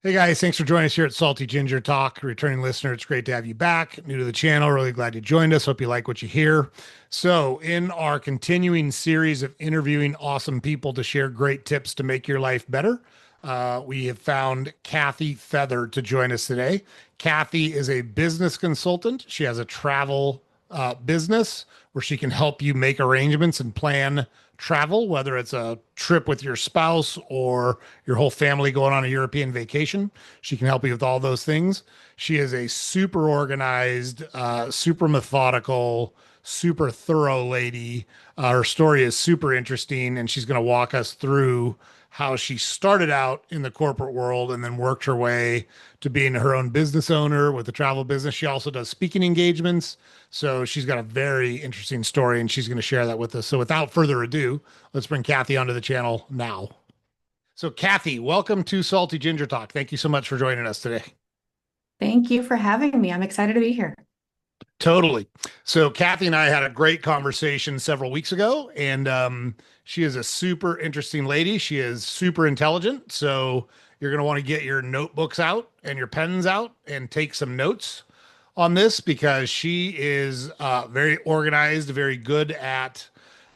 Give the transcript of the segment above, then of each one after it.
Hey guys, thanks for joining us here at Salty Ginger Talk. Returning listener, it's great to have you back. New to the channel, really glad you joined us. Hope you like what you hear. So, in our continuing series of interviewing awesome people to share great tips to make your life better, we have found Kathy Feather to join us today. Kathy is a business consultant. She has a travel business where she can help you make arrangements and plan travel, whether it's a trip with your spouse or your whole family going on a European vacation. She can help you with all those things. She is a super organized, super methodical, super thorough lady. Her story is super interesting, and she's going to walk us through how she started out in the corporate world and then worked her way to being her own business owner with the travel business. She also does speaking engagements. So she's got a very interesting story and she's going to share that with us. So without further ado, let's bring Kathy onto the channel now. So, Kathy, welcome to Salty Ginger Talk. Thank you so much for joining us today. Thank you for having me. I'm excited to be here. Totally. So Kathy and I had a great conversation several weeks ago, and she is a super interesting lady. She is super intelligent. So you're going to want to get your notebooks out and your pens out and take some notes on this because she is very organized, very good at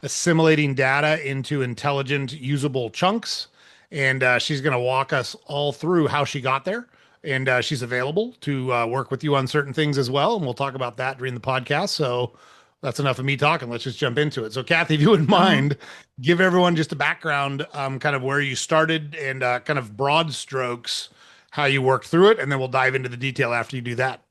assimilating data into intelligent, usable chunks. And she's going to walk us all through how she got there. And she's available to work with you on certain things as well. And we'll talk about that during the podcast. So that's enough of me talking. Let's just jump into it. So, Kathy, if you wouldn't Uh-huh. mind, give everyone just a background, kind of where you started and kind of broad strokes, how you worked through it. And then we'll dive into the detail after you do that.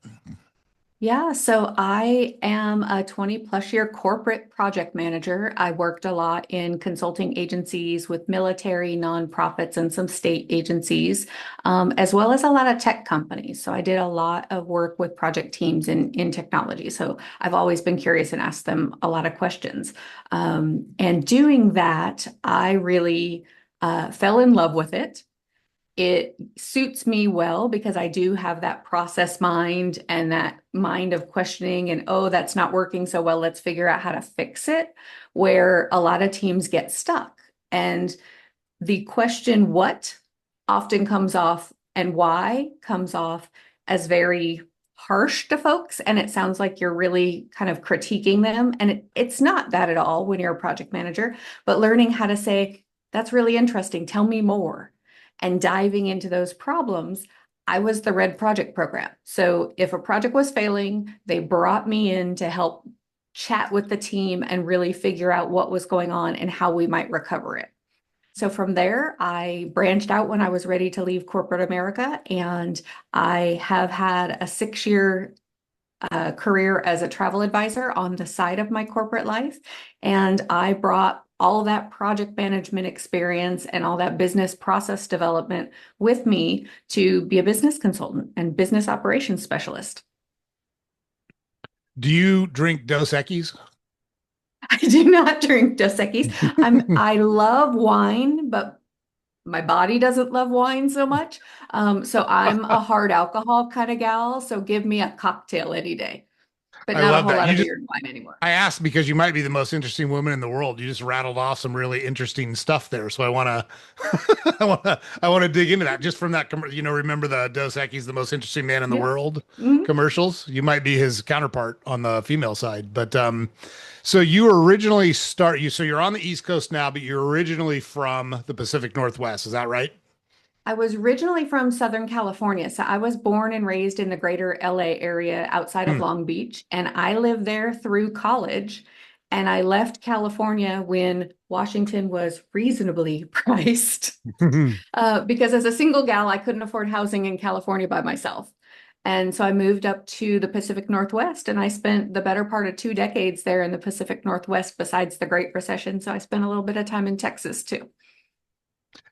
Yeah, so I am a 20 plus year corporate project manager. I worked a lot in consulting agencies with military, nonprofits, and some state agencies, as well as a lot of tech companies. So I did a lot of work with project teams in technology. So I've always been curious and asked them a lot of questions. And doing that, I really fell in love with it. It suits me well because I do have that process mind and that mind of questioning and, oh, that's not working so well. Let's figure out how to fix it, where a lot of teams get stuck. And the question what often comes off and why comes off as very harsh to folks. And it sounds like you're really kind of critiquing them. And it's not that at all when you're a project manager, but learning how to say, that's really interesting. Tell me more and diving into those problems. I was the red project program. So if a project was failing, they brought me in to help chat with the team and really figure out what was going on and how we might recover it. So from there, I branched out when I was ready to leave corporate America, and I have had a 6 year career as a travel advisor on the side of my corporate life. And I brought all that project management experience and all that business process development with me to be a business consultant and business operations specialist. Do you drink Dos Equis? I do not drink Dos Equis. I love wine, but my body doesn't love wine so much. So I'm a hard alcohol kind of gal. So give me a cocktail any day, but I not a love whole that. lot You of just beer and wine anymore. I asked because you might be the most interesting woman in the world. You just rattled off some really interesting stuff there. So I want to, I want to dig into that just from that. Remember the Dos Equis, the most interesting man in the Yeah. world Mhm. commercials? You might be his counterpart on the female side. But so you originally so you're on the East Coast now, but you're originally from the Pacific Northwest. Is that right? I was originally from Southern California. So I was born and raised in the greater LA area outside of Hmm. Long Beach. And I lived there through college. And I left California when Washington was reasonably priced. Because as a single gal, I couldn't afford housing in California by myself. And so I moved up to the Pacific Northwest and I spent the better part of 2 decades there in the Pacific Northwest besides the Great Recession. So I spent a little bit of time in Texas too.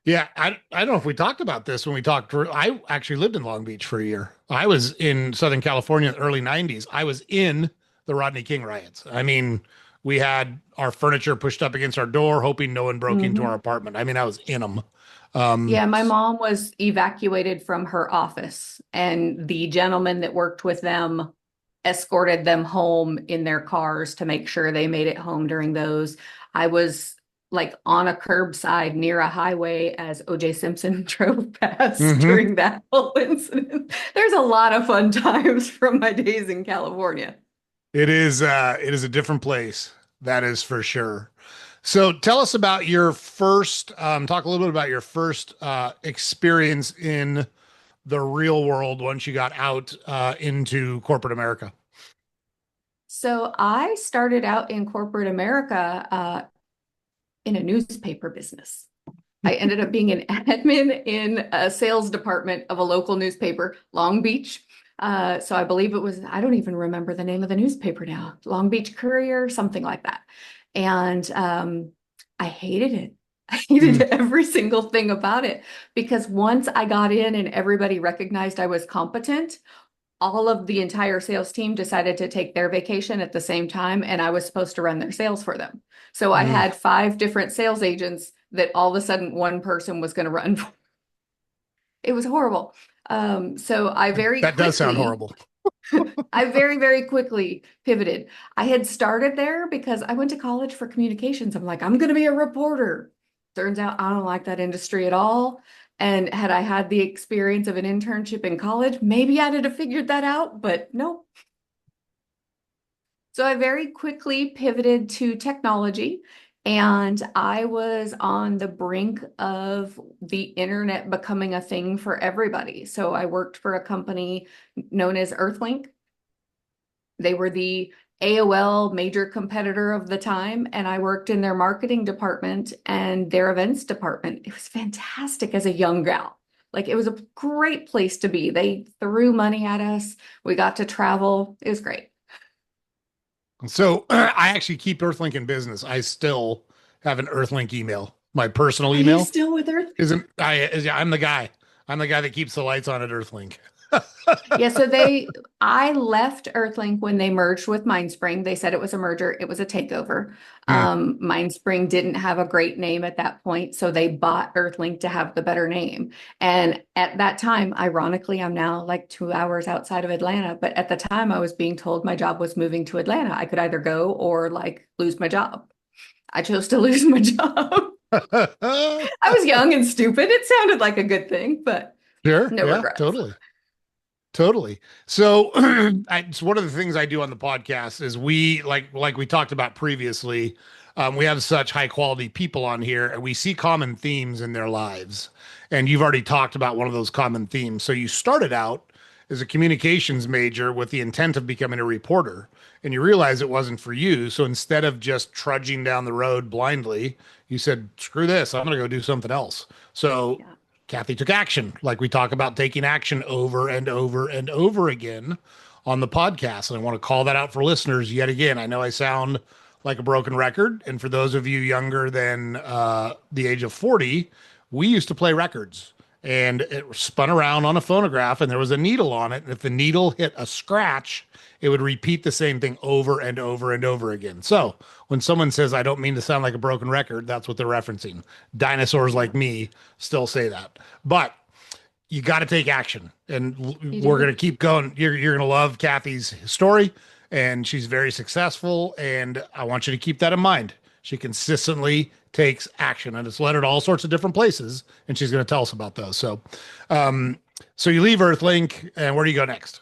Yeah, I don't know if we talked about this when we talked. I actually lived in Long Beach for a year. I was in Southern California in the early 90s. I was in the Rodney King riots. I mean, we had our furniture pushed up against our door, hoping no one broke into our Mhm. apartment. I mean, I was in them. Um, Yeah, my mom was evacuated from her office, and the gentleman that worked with them escorted them home in their cars to make sure they made it home during those. I was like on a curbside near a highway as OJ Simpson drove past Hmm. during that whole incident. There's a lot of fun times from my days in California. It is a different place. That is for sure. So tell us about your first, talk a little bit about your first experience in the real world once you got out into corporate America. So I started out in corporate America in a newspaper business. I ended up being an admin in a sales department of a local newspaper, Long Beach. So I believe it was, I don't even remember the name of the newspaper now, Long Beach Courier, something like that. And I hated it. I hated Mm, every single thing about it because once I got in and everybody recognized I was competent, all of the entire sales team decided to take their vacation at the same time, and I was supposed to run their sales for them. So I mm. had 5 different sales agents that all of a sudden one person was going to run. It was horrible. So That does sound horrible. I very, very quickly pivoted. I had started there because I went to college for communications. I'm like, I'm going to be a reporter. Turns out I don't like that industry at all. And had I had the experience of an internship in college, maybe I'd have figured that out, but no. So I very quickly pivoted to technology, and I was on the brink of the internet becoming a thing for everybody. So I worked for a company known as Earthlink. They were the AOL major competitor of the time, and I worked in their marketing department and their events department. It was fantastic as a young gal. Like it was a great place to be. They threw money at us. We got to travel. It was great. So I actually keep Earthlink in business. I still have an Earthlink email. My personal Are you email still with Earth? isn't I is I'm the guy. I'm the guy that keeps the lights on at Earthlink. Yeah, so I left Earthlink when they merged with Mindspring. They said it was a merger, it was a takeover. Hmm. Mindspring didn't have a great name at that point, so they bought Earthlink to have the better name. And at that time, ironically, I'm now like 2 hours outside of Atlanta, but at the time I was being told my job was moving to Atlanta. I could either go or like lose my job. I chose to lose my job. I was young and stupid. It sounded like a good thing, but Sure. no Yeah, regrets. totally. Totally. So, it's one of the things I do on the podcast is we like we talked about previously. We have such high quality people on here, and we see common themes in their lives. And you've already talked about one of those common themes. So you started out as a communications major with the intent of becoming a reporter, and you realize it wasn't for you. So instead of just trudging down the road blindly, you said, "Screw this! I'm going to go do something else." So Yeah. Kathy took action, like we talk about taking action over and over and over again on the podcast. And I want to call that out for listeners yet again. I know I sound like a broken record. And for those of you younger than the age of 40, we used to play records and it spun around on a phonograph and there was a needle on it. And if the needle hit a scratch, it would repeat the same thing over and over and over again. So when someone says, I don't mean to sound like a broken record, that's what they're referencing. Dinosaurs like me still say that. But you got to take action. And You we're going do. to keep going. You're going to love Kathy's story, and she's very successful. And I want you to keep that in mind. She consistently takes action, and it's led her to all sorts of different places. And she's going to tell us about those. Um, so you leave Earthlink, and where do you go next?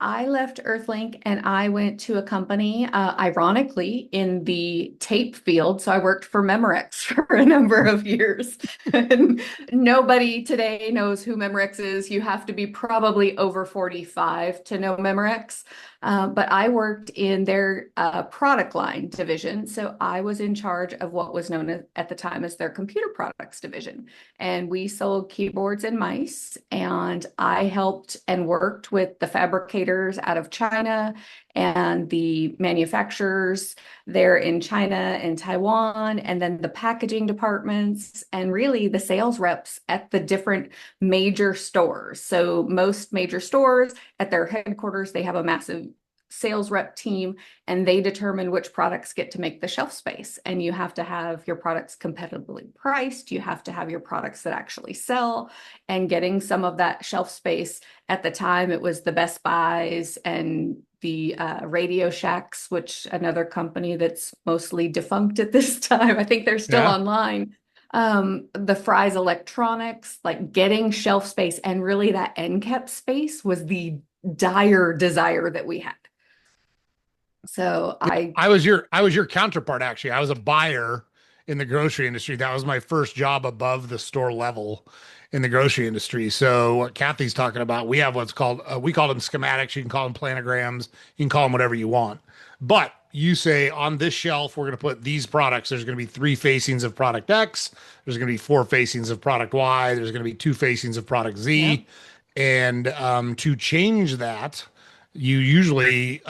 I left Earthlink and I went to a company, ironically, in the tape field. So I worked for Memorex for a number of years. And nobody today knows who Memorex is. You have to be probably over 45 to know Memorex. But I worked in their product line division. So I was in charge of what was known at the time as their computer products division. And we sold keyboards and mice. And I helped and worked with the fabricators out of China and the manufacturers there in China and Taiwan, and then the packaging departments, and really the sales reps at the different major stores. So most major stores at their headquarters, they have a massive sales rep team, and they determine which products get to make the shelf space. And you have to have your products competitively priced. You have to have your products that actually sell, and getting some of that shelf space. At the time, it was the Best Buys and the Radio Shacks, which another company that's mostly defunct at this time. I think they're still Yeah. online. The Fry's Electronics, like getting shelf space and really that end cap space was the dire desire that we had. So Yeah, I, I was your counterpart actually. I was a buyer in the grocery industry. That was my first job above the store level in the grocery industry. So what Kathy's talking about, we have what's called we call them schematics. You can call them planograms. You can call them whatever you want. But you say on this shelf, we're going to put these products. There's going to be 3 facings of product X. There's going to be 4 facings of product Y. There's going to be 2 facings of product yep, Z. And to change that, you usually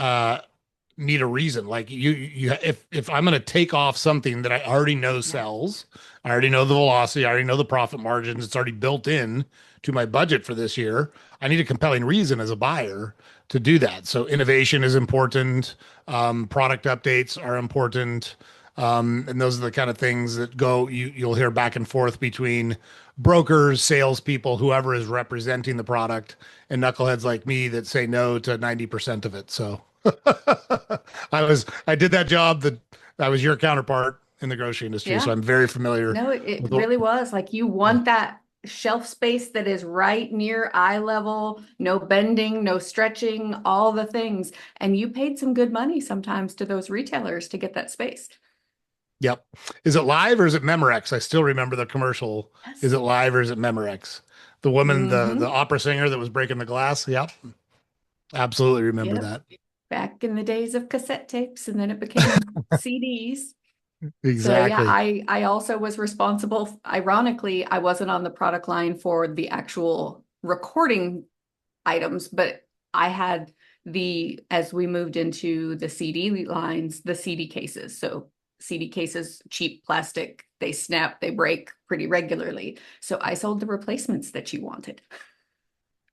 need a reason. Like if I'm going to take off something that I already know yeah, sells, I already know the velocity, I already know the profit margins, it's already built in to my budget for this year. I need a compelling reason as a buyer to do that. So innovation is important. Product updates are important. And those are the kind of things that you'll hear back and forth between brokers, salespeople, whoever is representing the product, and knuckleheads like me that say no to 90% of it. So I did that job that I was your counterpart in the grocery industry, so yeah. I'm very familiar No, it with what, really was. Like you yeah. want that shelf space that is right near eye level, no bending, no stretching, all the things. And you paid some good money sometimes to those retailers to get that space. Yep. Is it live or is it Memorex? I still remember the commercial. Is Yes. it live or is it Memorex? The woman, the Mm-hmm. opera singer that was breaking the glass. Yep. Absolutely remember Yep. that. Back in the days of cassette tapes, and then it became CDs. So yeah, Exactly. I also was responsible. Ironically, I wasn't on the product line for the actual recording items, but I had as we moved into the CD lines, the CD cases. So CD cases, cheap plastic, they snap, they break pretty regularly. So I sold the replacements that you wanted.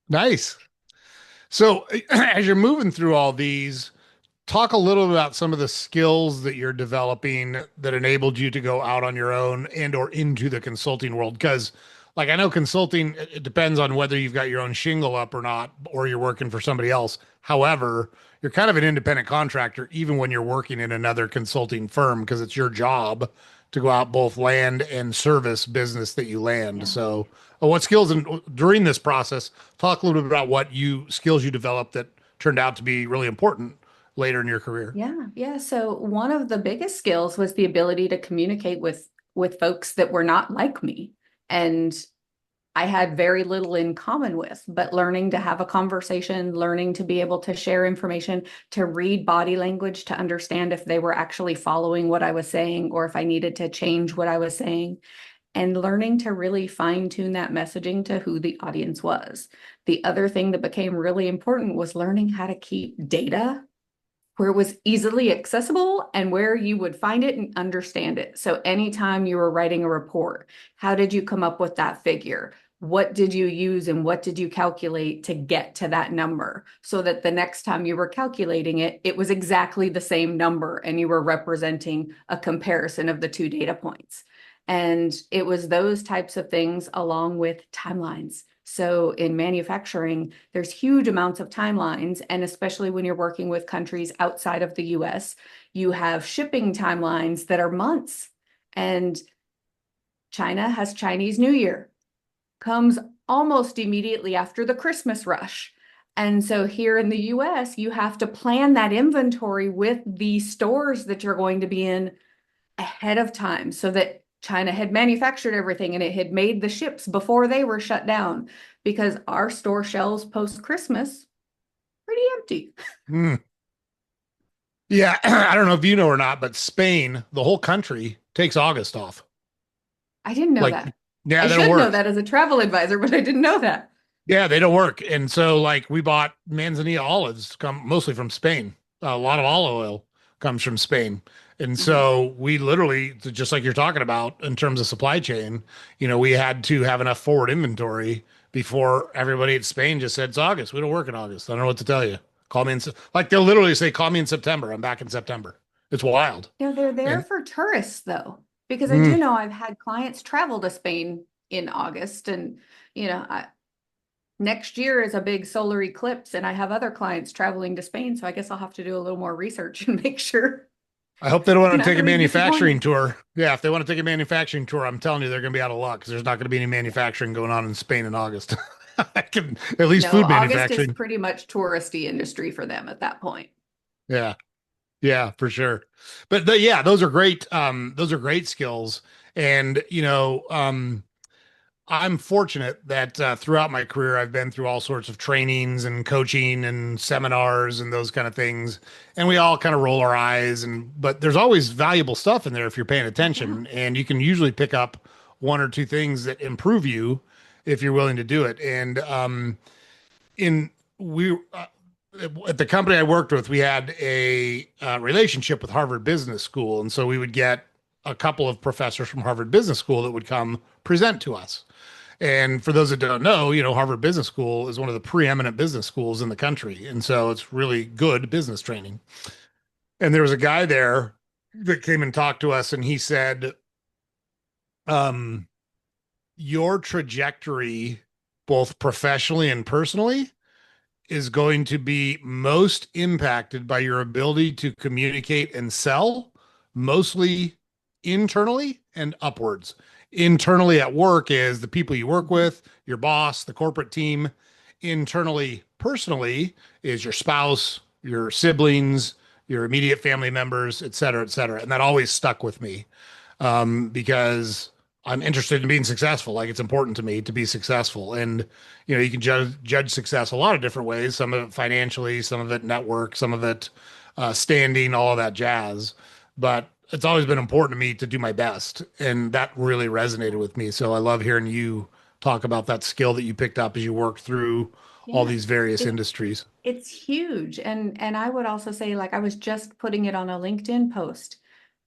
Nice. So as you're moving through all these, talk a little about some of the skills that you're developing that enabled you to go out on your own and or into the consulting world. Because like I know consulting, it depends on whether you've got your own shingle up or not, or you're working for somebody else. However, you're kind of an independent contractor even when you're working in another consulting firm because it's your job to go out both land and service business that you land. Yeah. So what skills and during this process, talk a little bit about what you skills you developed that turned out to be really important later in your career. Yeah, yeah. So one of the biggest skills was the ability to communicate with folks that were not like me. And I had very little in common with, but learning to have a conversation, learning to be able to share information, to read body language, to understand if they were actually following what I was saying or if I needed to change what I was saying, and learning to really fine tune that messaging to who the audience was. The other thing that became really important was learning how to keep data where it was easily accessible and where you would find it and understand it. So anytime you were writing a report, how did you come up with that figure? What did you use and what did you calculate to get to that number so that the next time you were calculating it, it was exactly the same number and you were representing a comparison of the 2 data points. And it was those types of things along with timelines. So in manufacturing, there's huge amounts of timelines, and especially when you're working with countries outside of the US, you have shipping timelines that are months. And China has Chinese New Year, comes almost immediately after the Christmas rush. And so here in the US, you have to plan that inventory with the stores that you're going to be in ahead of time so that China had manufactured everything and it had made the ships before they were shut down because our store shelves post Christmas pretty empty. Hmm. Yeah, I don't know if you know or not, but Spain, the whole country takes August off. I didn't know Like, that. yeah, I they don't should know work. that as a travel advisor, but I didn't know that. Yeah, they don't work. And so, like, we bought manzanilla olives come mostly from Spain. A lot of olive oil comes from Spain. And Mhm. so we literally, just like you're talking about in terms of supply chain, we had to have enough forward inventory before everybody in Spain just said, it's August. We don't work in August. I don't know what to tell you. Call me in, like they'll literally say, call me in September. I'm back in September. It's wild. They're there And for tourists though, because I mm, do know I've had clients travel to Spain in August and you know, I, next year is a big solar eclipse, and I have other clients traveling to Spain, so I guess I'll have to do a little more research and make sure I hope they don't I'm want to not take a going to be manufacturing disappointed. tour. Yeah, if they want to take a manufacturing tour, I'm telling you, they're going to be out of luck because there's not going to be any manufacturing going on in Spain in August. I can at least No, food August is manufacturing. pretty much touristy industry for them at that point. Yeah, yeah, for sure. But yeah, those are great skills. And I'm fortunate that throughout my career, I've been through all sorts of trainings and coaching and seminars and those kind of things. And we all kind of roll our eyes, but there's always valuable stuff in there if you're paying Yeah. attention, and you can usually pick up one or two things that improve you if you're willing to do it. And in we at the company I worked with, we had a relationship with Harvard Business School, and so we would get a couple of professors from Harvard Business School that would come present to us. And for those that don't know, Harvard Business School is one of the preeminent business schools in the country. And so it's really good business training. And there was a guy there that came and talked to us, and he said, um, your trajectory, both professionally and personally, is going to be most impacted by your ability to communicate and sell, mostly internally and upwards. Internally at work is the people you work Mhm. with, your boss, the corporate team. Internally, personally, is your spouse, your siblings, your immediate family members, et cetera, et cetera. And that always stuck with me because I'm interested in being successful. Like it's important to me to be successful. And you can judge success a lot of different ways. Some of it financially, some of it network, some of it standing, all of that jazz. But it's always been important to me to do my best, and that really resonated with me. So I love hearing you talk about that skill that you picked up as you worked through all Yeah. these various It industries. it's huge. And I would also say, like I was just putting it on a LinkedIn post,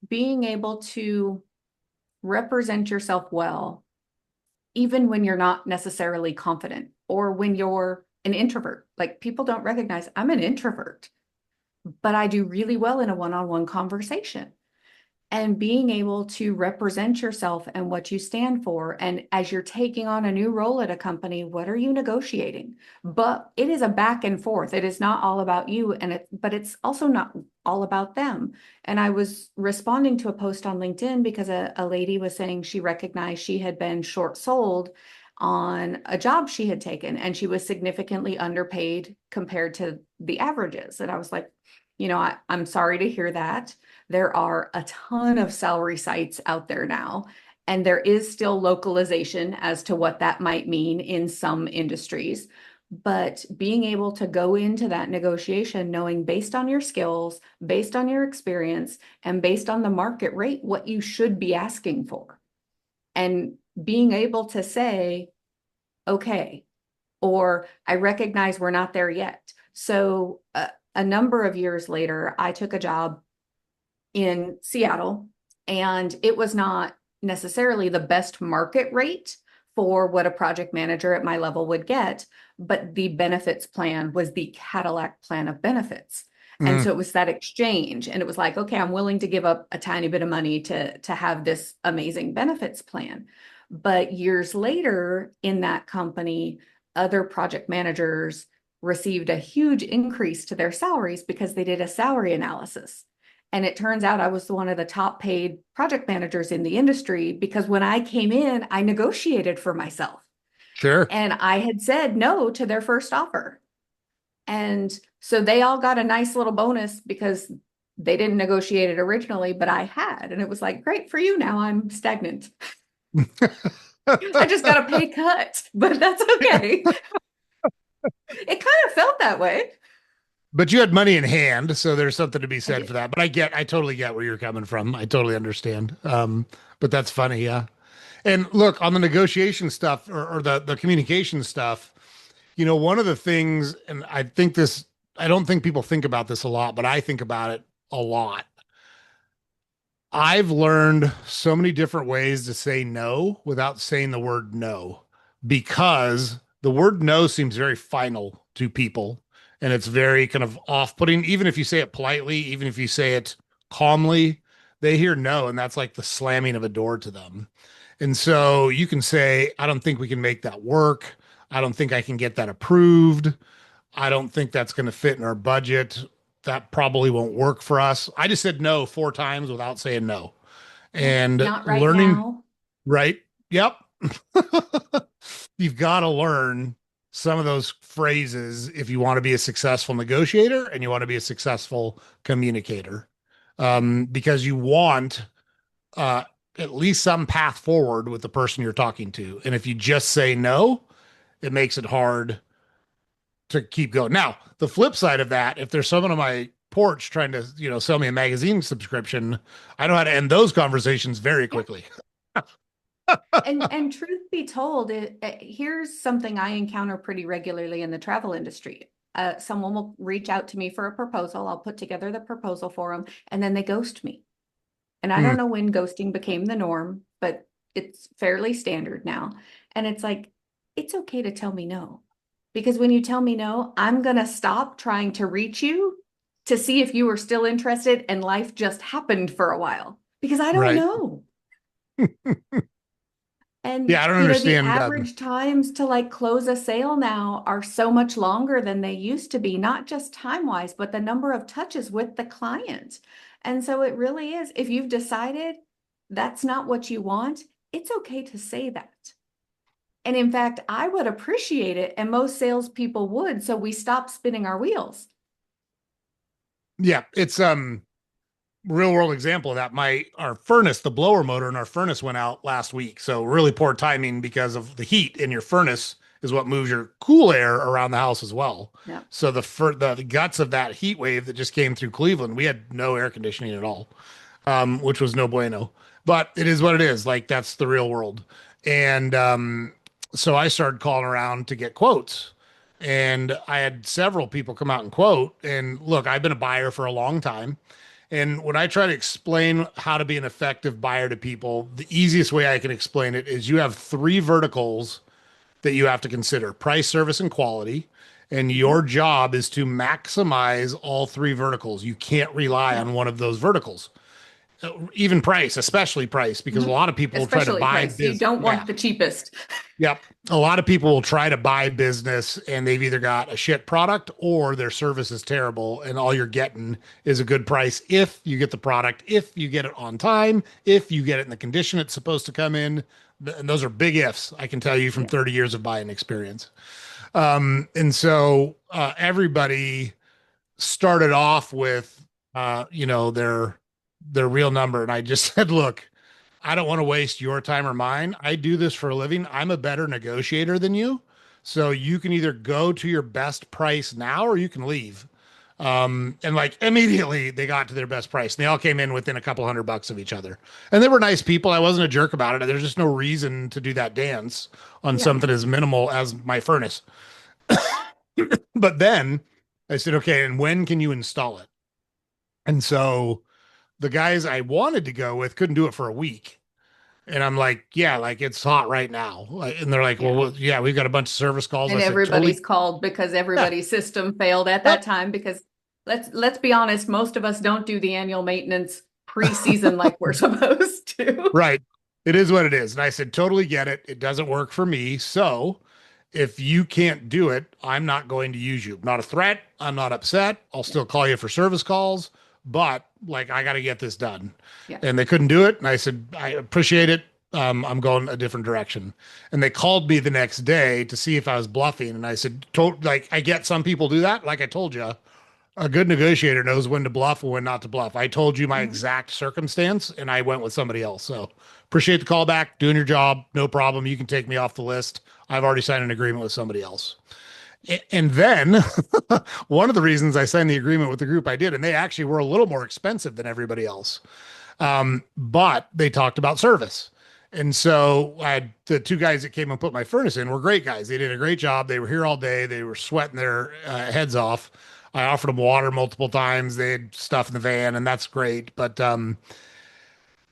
being able to represent yourself well, even when you're not necessarily confident or when you're an introvert. Like people don't recognize I'm an introvert, but I do really well in a one-on-one conversation. And being able to represent yourself and what you stand for. And as you're taking on a new role at a company, what are you negotiating? But it is a back and forth. It is not all about you, but it's also not all about them. And I was responding to a post on LinkedIn because a lady was saying she recognized she had been short sold on a job she had taken, and she was significantly underpaid compared to the averages. And I was like, I'm sorry to hear that. There are a ton of salary sites out there now, and there is still localization as to what that might mean in some industries. But being able to go into that negotiation, knowing based on your skills, based on your experience, and based on the market rate, what you should be asking for. And being able to say, okay, or I recognize we're not there yet. So a number of years later, I took a job in Seattle, and it was not necessarily the best market rate for what a project manager at my level would get, but the benefits plan was the Cadillac plan of benefits. And Mm, so it was that exchange, and it was like, okay, I'm willing to give up a tiny bit of money to have this amazing benefits plan. But years later in that company, other project managers received a huge increase to their salaries because they did a salary analysis. And it turns out I was one of the top paid project managers in the industry because when I came in, I negotiated for myself. sure. And I had said no to their first offer. And so they all got a nice little bonus because they didn't negotiate it originally, but I had. And it was like, great for you. Now I'm stagnant. I just got a pay cut, but that's okay. It kind of felt that way. But you had money in hand, so there's something to be I said for did. that. But I totally get where you're coming from. I totally understand. But that's funny, yeah. And look, on the negotiation stuff or the communication stuff, one of the things, and I don't think people think about this a lot, but I think about it a lot. I've learned so many different ways to say no without saying the word no because the word no seems very final to people and it's very kind of off-putting. Even if you say it politely, even if you say it calmly, they hear no, and that's like the slamming of a door to them. And so you can say, I don't think we can make that work. I don't think I can get that approved. I don't think that's going to fit in our budget. That probably won't work for us. I just said no 4 times without saying no. Yeah, And not right learning, now. right? Yep. You've got to learn some of those phrases if you want to be a successful negotiator and you want to be a successful communicator. Because you want uh, at least some path forward with the person you're talking to. And if you just say no, it makes it hard to keep going. Now, the flip side of that, if there's someone on my porch trying to, sell me a magazine subscription, I know how to end those conversations very Yeah. quickly. And truth be told, here's something I encounter pretty regularly in the travel industry. Someone will reach out to me for a proposal. I'll put together the proposal for them, and then they ghost me. And I Hmm. don't know when ghosting became the norm, but it's fairly standard now. And it's like, it's okay to tell me no. Because when you tell me no, I'm going to stop trying to reach you to see if you were still interested and life just happened for a while because I don't Right. know. And, Yeah, I don't the understand. average times to like close a sale now are so much longer than they used to be, not just time wise, but the number of touches with the client. And so it really is, if you've decided that's not what you want, it's okay to say that. And in fact, I would appreciate it, and most salespeople would, so we stop spinning our wheels. Yeah, it's real world example of that. Our furnace, the blower motor in our furnace went out last week. So really poor timing because of the heat in your furnace is what moves your cool air around the house as well. Yeah. So the guts of that heat wave that just came through Cleveland, we had no air conditioning at all, which was no bueno. But it is what it is. Like that's the real world. And so I started calling around to get quotes. And I had several people come out and quote. And look, I've been a buyer for a long time. And when I try to explain how to be an effective buyer to people, the easiest way I can explain it is you have three verticals that you have to consider: price, service, and quality. And Mhm. your job is to maximize all three verticals. You can't rely Yeah. on one of those verticals, even price, especially price, because a Mhm. lot of people will try to Especially buy price. You business. don't Yeah. want the cheapest. Yep. A lot of people will try to buy business and they've either got a shit product or their service is terrible. And all you're getting is a good price if you get the product, if you get it on time, if you get it in the condition it's supposed to come in. And those are big ifs, I can tell you from Yeah. 30 years of buying experience. And so everybody started off with, their real number. And I just said, look, I don't want to waste your time or mine. I do this for a living. I'm a better negotiator than you. So you can either go to your best price now or you can leave. And like immediately they got to their best price. And they all came in within a couple $100 of each other. And they were nice people. I wasn't a jerk about it. There's just no reason to do that dance on Yeah. something as minimal as my furnace. But then I said, okay, and when can you install it? And so the guys I wanted to go with couldn't do it for a week. And I'm like, yeah, like it's hot right now. And they're like, Yeah. well, yeah, we've got a bunch of service calls. I And said, totally. everybody's called because Yeah. everybody's system failed at that Yep. time because let's be honest, most of us don't do the annual maintenance pre-season like we're supposed to. Right. It is what it is. And I said, totally get it. It doesn't work for me. So if you can't do it, I'm not going to use you. Not a threat. I'm not upset. I'll Yeah. still call you for service calls, but like I got to get this done. Yeah. And they couldn't do it. And I said, I appreciate it. I'm going a different direction. And they called me the next day to see if I was bluffing. And I said, like, I get some people do that. Like I told you, a good negotiator knows when to bluff and when not to bluff. I told you my Mhm. exact circumstance and I went with somebody else. So appreciate the call back, doing your job. No problem. You can take me off the list. I've already signed an agreement with somebody else. And then one of the reasons I signed the agreement with the group I did, and they actually were a little more expensive than everybody else, but they talked about service. And so I had the two guys that came and put my furnace in were great guys. They did a great job. They were here all day. They were sweating their heads off. I offered them water multiple times. They had stuff in the van, and that's great. But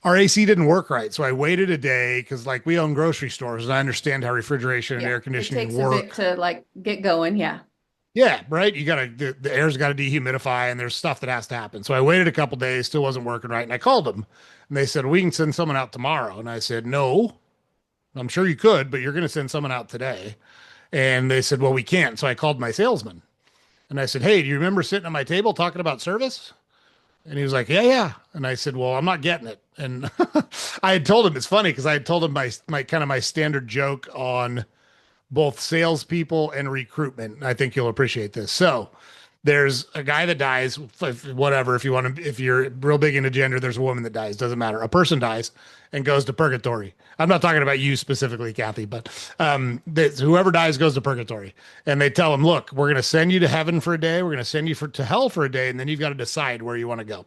our AC didn't work right. So I waited a day because, like, we own grocery stores, and I understand how refrigeration and Yeah. air It conditioning takes a bit work. to like get going. Yeah. Yeah, right. The air's got to dehumidify, and there's stuff that has to happen. So I waited a couple days, still wasn't working right, and I called them, and they said we can send someone out tomorrow. And I said no, I'm sure you could, but you're going to send someone out today. And they said, well, we can't. So I called my salesman and I said, hey, do you remember sitting at my table talking about service? And he was like, yeah, yeah. And I said, well, I'm not getting it. And I had told him, it's funny because I had told him my kind of my standard joke on both salespeople and recruitment. I think you'll appreciate this. So there's a guy that dies, whatever. If you want to, if you're real big into gender, there's a woman that dies. Doesn't matter. A person dies and goes to purgatory. I'm not talking about you specifically, Kathy, but whoever dies goes to purgatory. And they tell him, look, we're going to send you to heaven for a day. We're going to send you to hell for a day, and then you've got to decide where you want to go.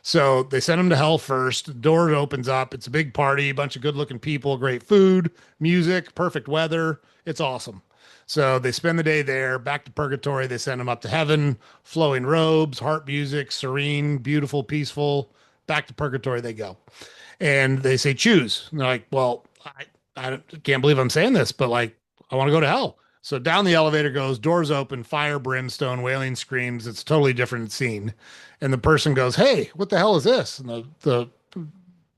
So they send him to hell first. The door opens up. It's a big party, a bunch of good looking people, great food, music, perfect weather. It's awesome. So they spend the day there, back to purgatory. They send him up to heaven, flowing robes, harp music, serene, beautiful, peaceful. Back to purgatory they go. And they say, choose. And they're like, well, I can't believe I'm saying this, but like, I want to go to hell. So down the elevator goes, doors open, fire, brimstone, wailing screams. It's a totally different scene. And the person goes, hey, what the hell is this? And the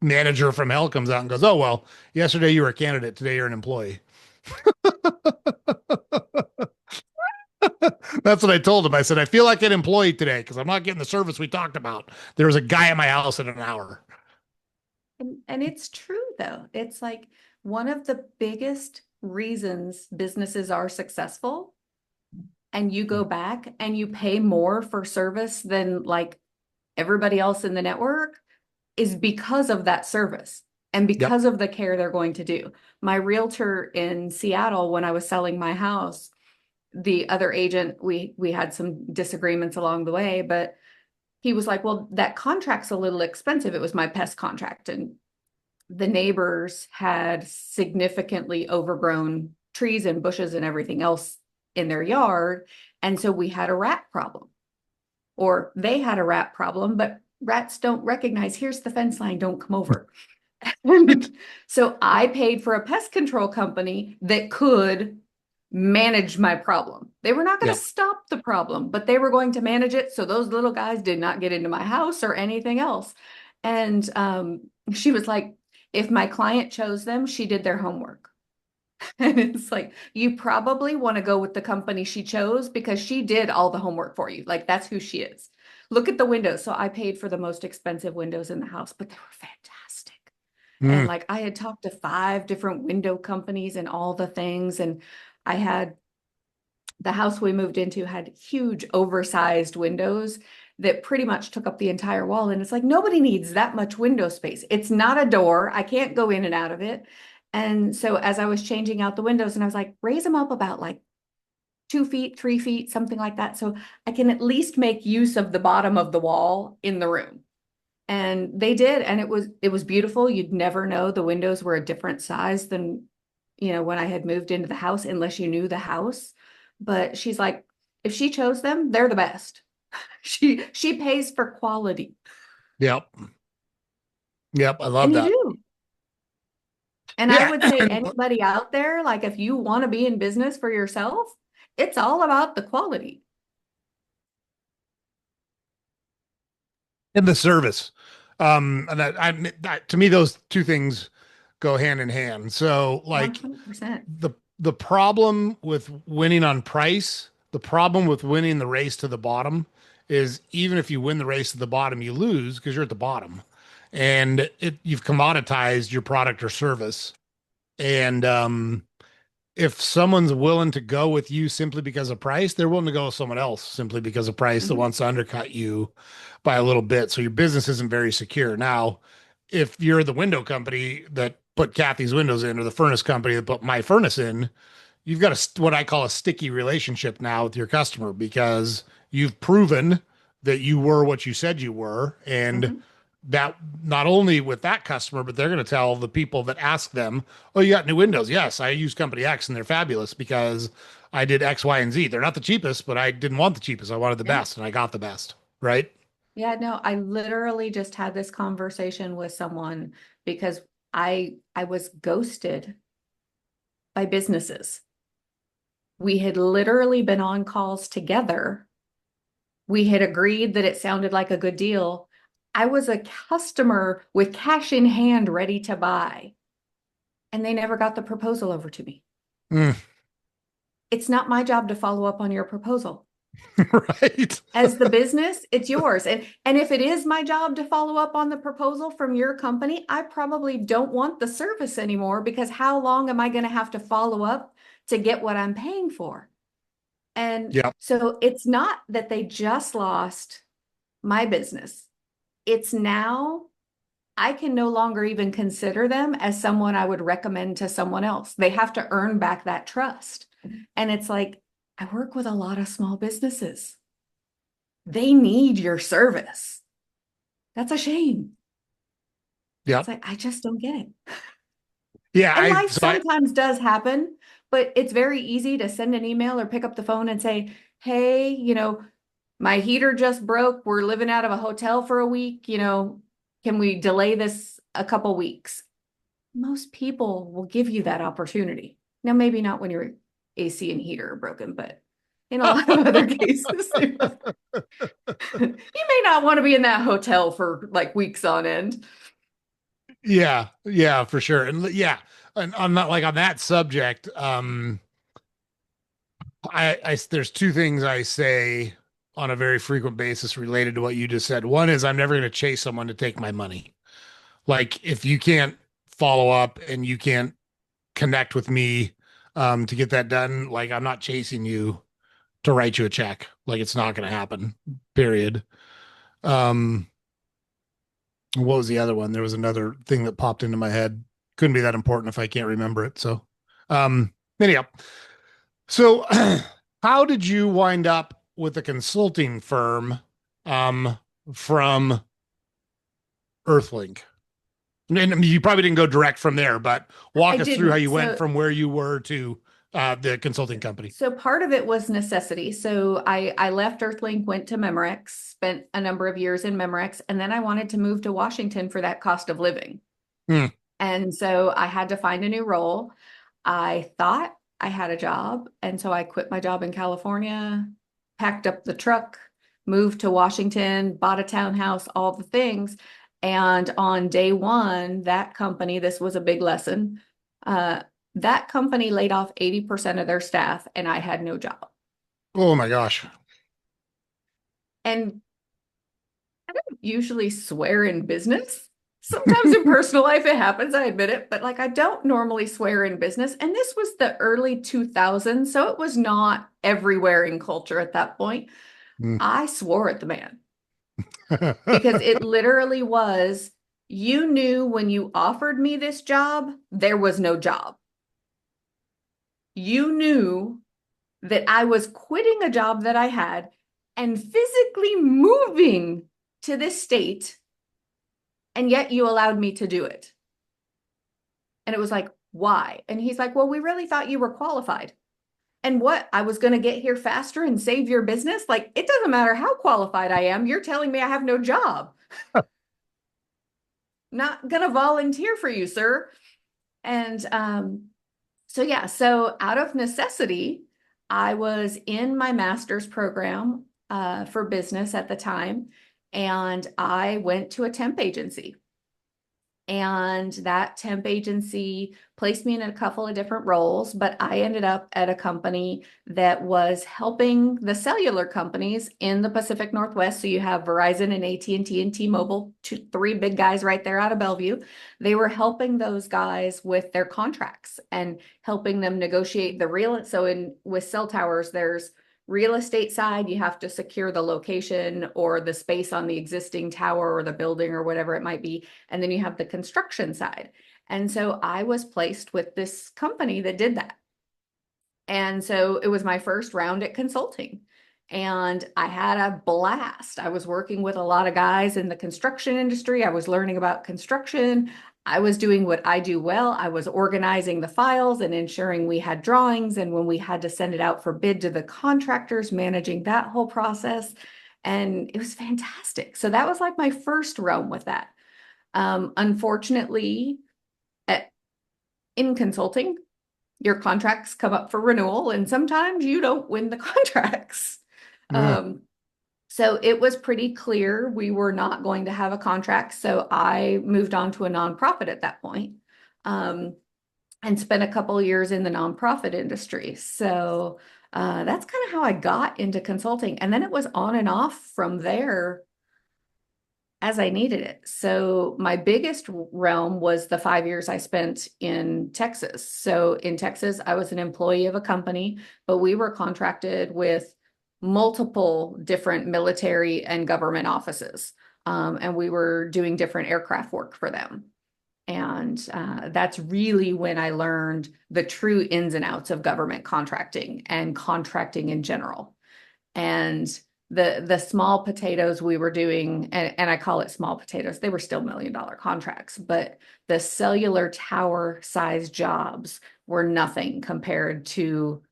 manager from hell comes out and goes, oh, well, yesterday you were a candidate. Today you're an employee. That's what I told him. I said, I feel like an employee today because I'm not getting the service we talked about. There was a guy at my house in an hour. And it's true though. It's like one of the biggest reasons businesses are successful, and you go back and you pay more for service than like everybody else in the network, is because of that service and Yep. because of the care they're going to do. My realtor in Seattle, when I was selling my house, the other agent, we had some disagreements along the way, but he was like, well, that contract's a little expensive. It was my pest contract, and the neighbors had significantly overgrown trees and bushes and everything else in their yard. And so we had a rat problem, or they had a rat problem, but rats don't recognize, here's the fence line, don't come over. So I paid for a pest control company that could manage my problem. They were not going to Yep. stop the problem, but they were going to manage it so those little guys did not get into my house or anything else. And she was like, if my client chose them, she did their homework. And it's like, you probably want to go with the company she chose because she did all the homework for you. Like, that's who she is. Look at the windows. So I paid for the most expensive windows in the house, but they were fantastic. And Mm. like, I had talked to 5 different window companies and all the things. And I had the house we moved into had huge oversized windows that pretty much took up the entire wall. And it's like, nobody needs that much window space. It's not a door. I can't go in and out of it. And so as I was changing out the windows, and I was like, raise them up about like 2 feet, 3 feet, something like that. So I can at least make use of the bottom of the wall in the room. And they did. And it was beautiful. You'd never know the windows were a different size than, when I had moved into the house, unless you knew the house. But she's like, if she chose them, they're the best. She pays for quality. Yep. Yep. I love And you that. do. And I Yeah. would say anybody out there, like if you want to be in business for yourself, it's all about the quality. And the service. And to me, those two things go hand in hand. So like 100%. the problem with winning on price, the problem with winning the race to the bottom is even if you win the race to the bottom, you lose because you're at the bottom. And you've commoditized your product or service. And if someone's willing to go with you simply because of price, they're willing to go with someone else simply because of price that Mhm. wants to undercut you by a little bit. So your business isn't very secure. Now, if you're the window company that put Kathy's windows in, or the furnace company that put my furnace in, you've got what I call a sticky relationship now with your customer because you've proven that you were what you said you were. And Mhm. that not only with that customer, but they're going to tell the people that ask them, oh, you got new windows. Yes, I use company X and they're fabulous because I did X, Y, and Z. They're not the cheapest, but I didn't want the cheapest. I wanted the Yeah. best and I got the best. Right. Yeah, no, I literally just had this conversation with someone because I was ghosted by businesses. We had literally been on calls together. We had agreed that it sounded like a good deal. I was a customer with cash in hand ready to buy, and they never got the proposal over to me. Mm, it's not my job to follow up on your proposal. Right. As the business, it's yours. And if it is my job to follow up on the proposal from your company, I probably don't want the service anymore, because how long am I going to have to follow up to get what I'm paying for? And Yep. so it's not that they just lost my business. It's now I can no longer even consider them as someone I would recommend to someone else. They have to earn back that trust. And it's like, I work with a lot of small businesses. They need your service. That's a shame. It's Yep. like, I just don't get it. Yeah. And life sometimes does happen, but it's very easy to send an email or pick up the phone and say, hey, my heater just broke. We're living out of a hotel for a week. Can we delay this a couple weeks? Most people will give you that opportunity. Now, maybe not when your AC and heater are broken, but in a lot of other cases, you may not want to be in that hotel for like weeks on end. Yeah, yeah, for sure. And and on that, like on that subject, I there's two things I say on a very frequent basis related to what you just said. One is I'm never going to chase someone to take my money. Like if you can't follow up and you can't connect with me to get that done, like I'm not chasing you to write you a check. Like it's not going to happen. Period. Um, what was the other one? There was another thing that popped into my head. Couldn't be that important if I can't remember it. So, anyhow, so how did you wind up with a consulting firm um, from Earthlink? And I mean, you probably didn't go direct from there, but I walk us through how didn't. you went So, from where you were to the consulting company. so part of it was necessity. So I left Earthlink, went to Memorex, spent a number of years in Memorex, and then I wanted to move to Washington for that cost of living. Hmm. And so I had to find a new role. I thought I had a job. And so I quit my job in California, packed up the truck, moved to Washington, bought a townhouse, all the things. And on day one, that company, this was a big lesson. That company laid off 80% of their staff, and I had no job. Oh my gosh. And I don't usually swear in business. Sometimes in personal life it happens, I admit it, but like I don't normally swear in business. And this was the early 2000s, so it was not everywhere in culture at that point. Hmm. I swore at the man because it literally was, you knew when you offered me this job, there was no job. You knew that I was quitting a job that I had and physically moving to this state, and yet you allowed me to do it. And it was like, why? And he's like, well, we really thought you were qualified. And what? I was going to get here faster and save your business? Like, it doesn't matter how qualified I am. You're telling me I have no job. Not going to volunteer for you, sir. And so out of necessity, I was in my master's program for business at the time, and I went to a temp agency. And that temp agency placed me in a couple of different roles, but I ended up at a company that was helping the cellular companies in the Pacific Northwest. So you have Verizon and AT&T and T-Mobile, three big guys right there out of Bellevue. They were helping those guys with their contracts and helping them negotiate the real. So with cell towers, there's real estate side, you have to secure the location or the space on the existing tower or the building or whatever it might be. And then you have the construction side. And so I was placed with this company that did that. And so it was my first round at consulting. And I had a blast. I was working with a lot of guys in the construction industry. I was learning about construction. I was doing what I do well. I was organizing the files and ensuring we had drawings. And when we had to send it out for bid to the contractors, managing that whole process. And it was fantastic. So that was like my first realm with that. Unfortunately, in consulting, your contracts come up for renewal, and sometimes you don't win the contracts. Yeah. So it was pretty clear we were not going to have a contract. So I moved on to a nonprofit at that point. and spent a couple years in the nonprofit industry. So that's kind of how I got into consulting. And then it was on and off from there as I needed it. So my biggest realm was the 5 years I spent in Texas. So in Texas, I was an employee of a company, but we were contracted with multiple different military and government offices. And we were doing different aircraft work for them. And that's really when I learned the true ins and outs of government contracting and contracting in general. And the small potatoes we were doing, and I call it small potatoes, they were still $1 million contracts, but the cellular tower size jobs were nothing compared to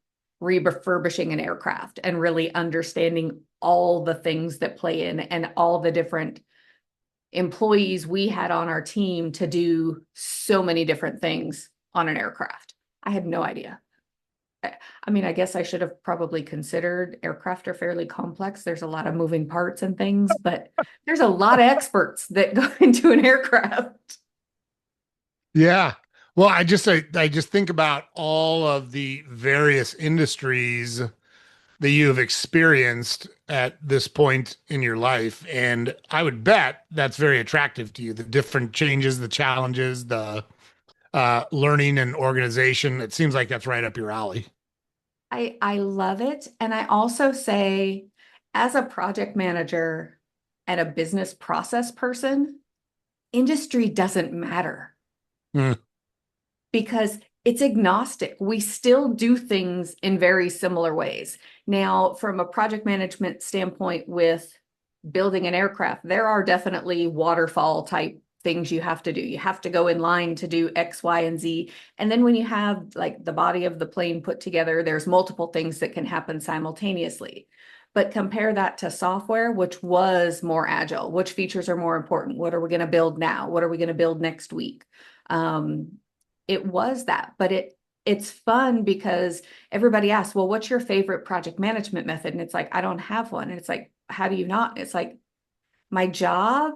refurbishing an aircraft and really understanding all the things that play in and all the different employees we had on our team to do so many different things on an aircraft. I had no idea. I mean, I guess I should have probably considered aircraft are fairly complex. There's a lot of moving parts and things, but there's a lot of experts that go into an aircraft. Yeah. Well, I just think about all of the various industries that you have experienced at this point in your life, and I would bet that's very attractive to you. The different changes, the challenges, the learning and organization. It seems like that's right up your alley. I love it. And I also say, as a project manager and a business process person, industry doesn't matter Hmm. because it's agnostic. We still do things in very similar ways. Now, from a project management standpoint with building an aircraft, there are definitely waterfall type things you have to do. You have to go in line to do X, Y, and Z. And then when you have like the body of the plane put together, there's multiple things that can happen simultaneously. But compare that to software, which was more agile. Which features are more important? What are we going to build now? What are we going to build next week? It was that, but it's fun because everybody asks, well, what's your favorite project management method? And it's like, I don't have one. And it's like, how do you not? It's like, my job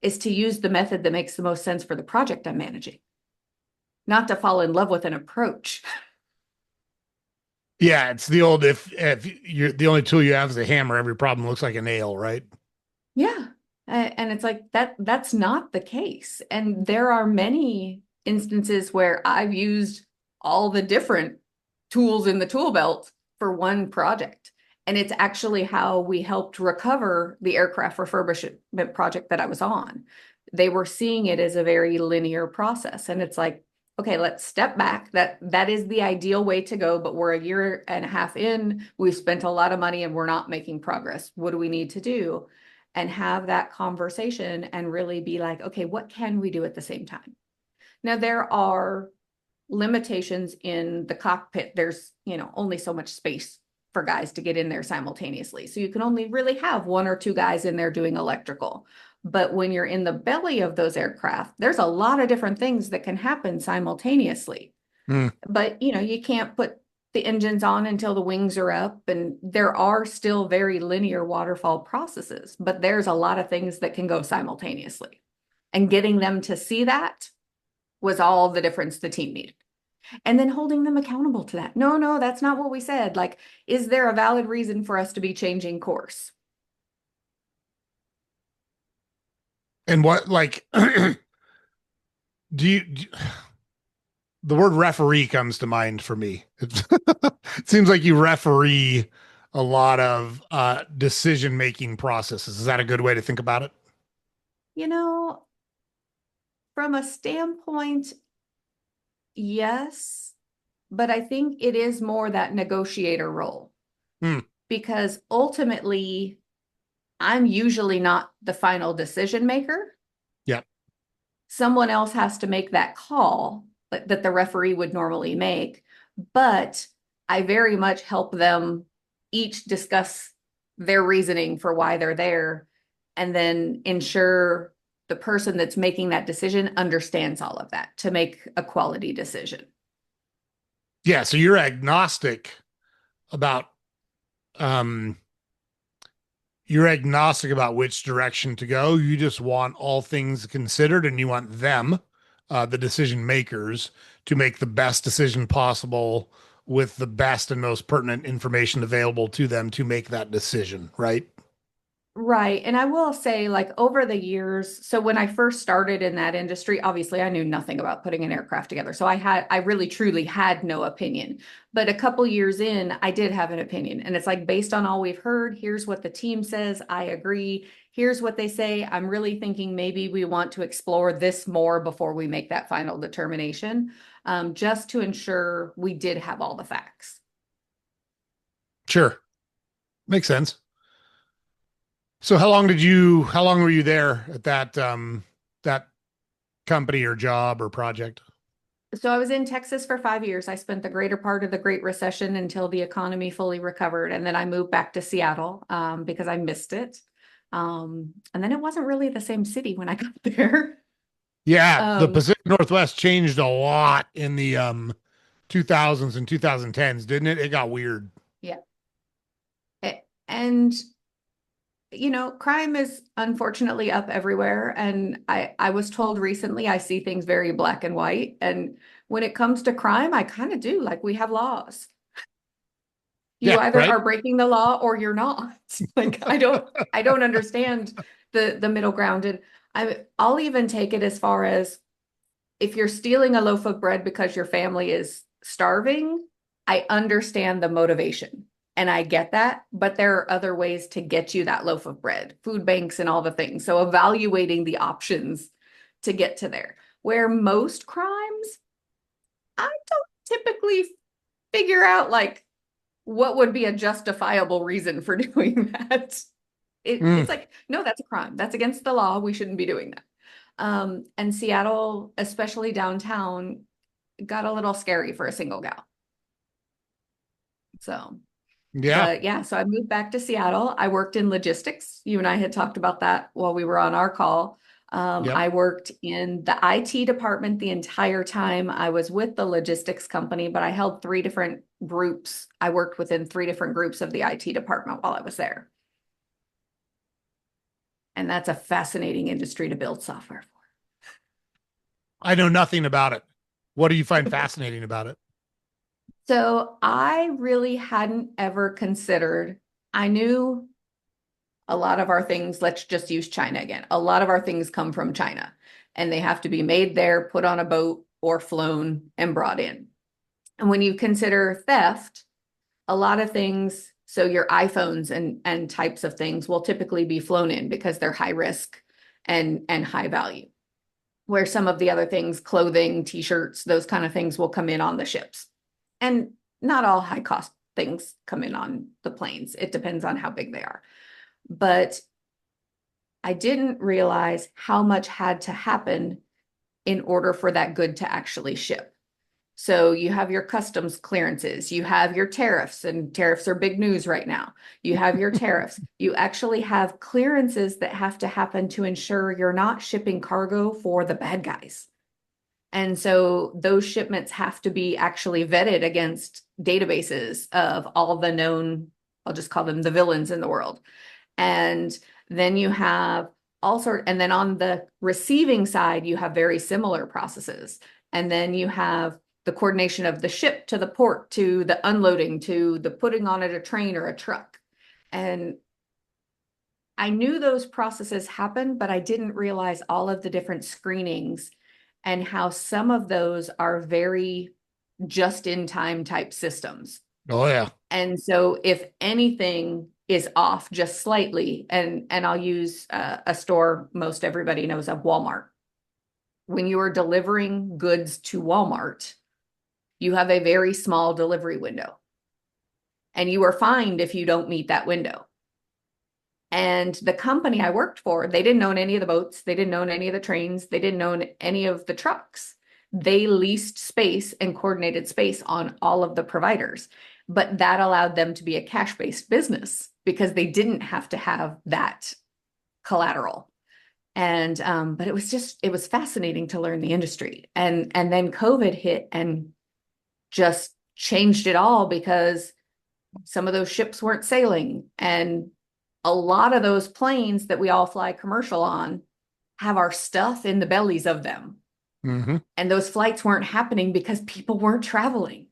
is to use the method that makes the most sense for the project I'm managing, not to fall in love with an approach. Yeah, it's the old if you're the only tool you have is a hammer, every problem looks like a nail, right? Yeah. And it's like that's not the case. And there are many instances where I've used all the different tools in the tool belt for one project. And it's actually how we helped recover the aircraft refurbishment project that I was on. They were seeing it as a very linear process. And it's like, okay, let's step back. That is the ideal way to go, but we're a year and a half in. We've spent a lot of money and we're not making progress. What do we need to do? And have that conversation and really be like, okay, what can we do at the same time? Now, there are limitations in the cockpit. There's, only so much space for guys to get in there simultaneously. So you can only really have one or two guys in there doing electrical. But when you're in the belly of those aircraft, there's a lot of different things that can happen simultaneously. Hmm. But, you can't put the engines on until the wings are up. And there are still very linear waterfall processes, but there's a lot of things that can go simultaneously. And getting them to see that was all the difference the team needed. And then holding them accountable to that. No, no, that's not what we said. Like, is there a valid reason for us to be changing course? And what like do the word referee comes to mind for me. It seems like you referee a lot of decision making processes. Is that a good way to think about it? You know, from a standpoint, yes, but I think it is more that negotiator role Hmm. because ultimately, I'm usually not the final decision maker. Yeah. Someone else has to make that call that the referee would normally make, but I very much help them each discuss their reasoning for why they're there and then ensure the person that's making that decision understands all of that to make a quality decision. Yeah. So you're agnostic about um you're agnostic about which direction to go. You just want all things considered and you want them, the decision makers, to make the best decision possible with the best and most pertinent information available to them to make that decision, right? Right. And I will say, like, over the years, so when I first started in that industry, obviously I knew nothing about putting an aircraft together. So I really truly had no opinion. But a couple years in, I did have an opinion. And it's like, based on all we've heard, here's what the team says. I agree. Here's what they say. I'm really thinking maybe we want to explore this more before we make that final determination, just to ensure we did have all the facts. Sure. Makes sense. So how long were you there at that company or job or project? So I was in Texas for 5 years. I spent the greater part of the Great Recession until the economy fully recovered. And then I moved back to Seattle because I missed it. And then it wasn't really the same city when I got there. Yeah, the Um, Pacific Northwest changed a lot in the 2000s and 2010s, didn't it? It got weird. yeah. And, crime is unfortunately up everywhere. And I was told recently I see things very black and white. And when it comes to crime, I kind of do. Like, we have laws. You Yeah, either right? are breaking the law or you're not. Like, I don't understand the middle ground. And I'll even take it as far as, if you're stealing a loaf of bread because your family is starving, I understand the motivation and I get that, but there are other ways to get you that loaf of bread, food banks and all the things. So evaluating the options to get to there. Where most crimes, I don't typically figure out, like, what would be a justifiable reason for doing that. It's Mm, like, no, that's a crime. That's against the law. We shouldn't be doing that. And Seattle, especially downtown, got a little scary for a single gal. So, yeah, but yeah, so I moved back to Seattle. I worked in logistics. You and I had talked about that while we were on our call. yep. I worked in the IT department the entire time I was with the logistics company, but I held three different groups. I worked within three different groups of the IT department while I was there. And that's a fascinating industry to build software I know nothing about it. What do you find fascinating about it? So I really hadn't ever considered, I knew a lot of our things, let's just use China again. A lot of our things come from China and they have to be made there, put on a boat, or flown and brought in. And when you consider theft, a lot of things, so your iPhones and types of things will typically be flown in because they're high risk and high value. Where some of the other things, clothing, t-shirts, those kind of things will come in on the ships. And not all high cost things come in on the planes. It depends on how big they are. But I didn't realize how much had to happen in order for that good to actually ship. So you have your customs clearances, you have your tariffs, and tariffs are big news right now. You have your tariffs. You actually have clearances that have to happen to ensure you're not shipping cargo for the bad guys. And so those shipments have to be actually vetted against databases of all the known, I'll just call them the villains in the world. And then you have and then on the receiving side, you have very similar processes. And then you have the coordination of the ship to the port, to the unloading, to the putting on it a train or a truck. And I knew those processes happened, but I didn't realize all of the different screenings and how some of those are very just in time type systems. Oh yeah. And so if anything is off just slightly, and I'll use a store most everybody knows of, Walmart. When you are delivering goods to Walmart, you have a very small delivery window. And you are fined if you don't meet that window. And the company I worked for, they didn't own any of the boats. They didn't own any of the trains. They didn't own any of the trucks. They leased space and coordinated space on all of the providers. But that allowed them to be a cash-based business because they didn't have to have that collateral. And but it was fascinating to learn the industry. And then COVID hit and just changed it all because some of those ships weren't sailing, and a lot of those planes that we all fly commercial on have our stuff in the bellies of them. Hmm. And those flights weren't happening because people weren't traveling.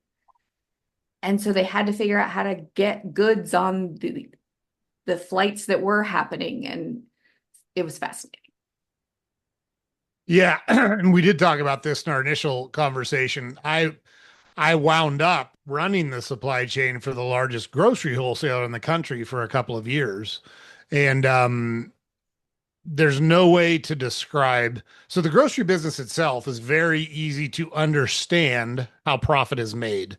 And so they had to figure out how to get goods on the flights that were happening. And it was fascinating. Yeah, and we did talk about this in our initial conversation. I wound up running the supply chain for the largest grocery wholesaler in the country for a couple of years. And there's no way to describe. So the grocery business itself is very easy to understand how profit is made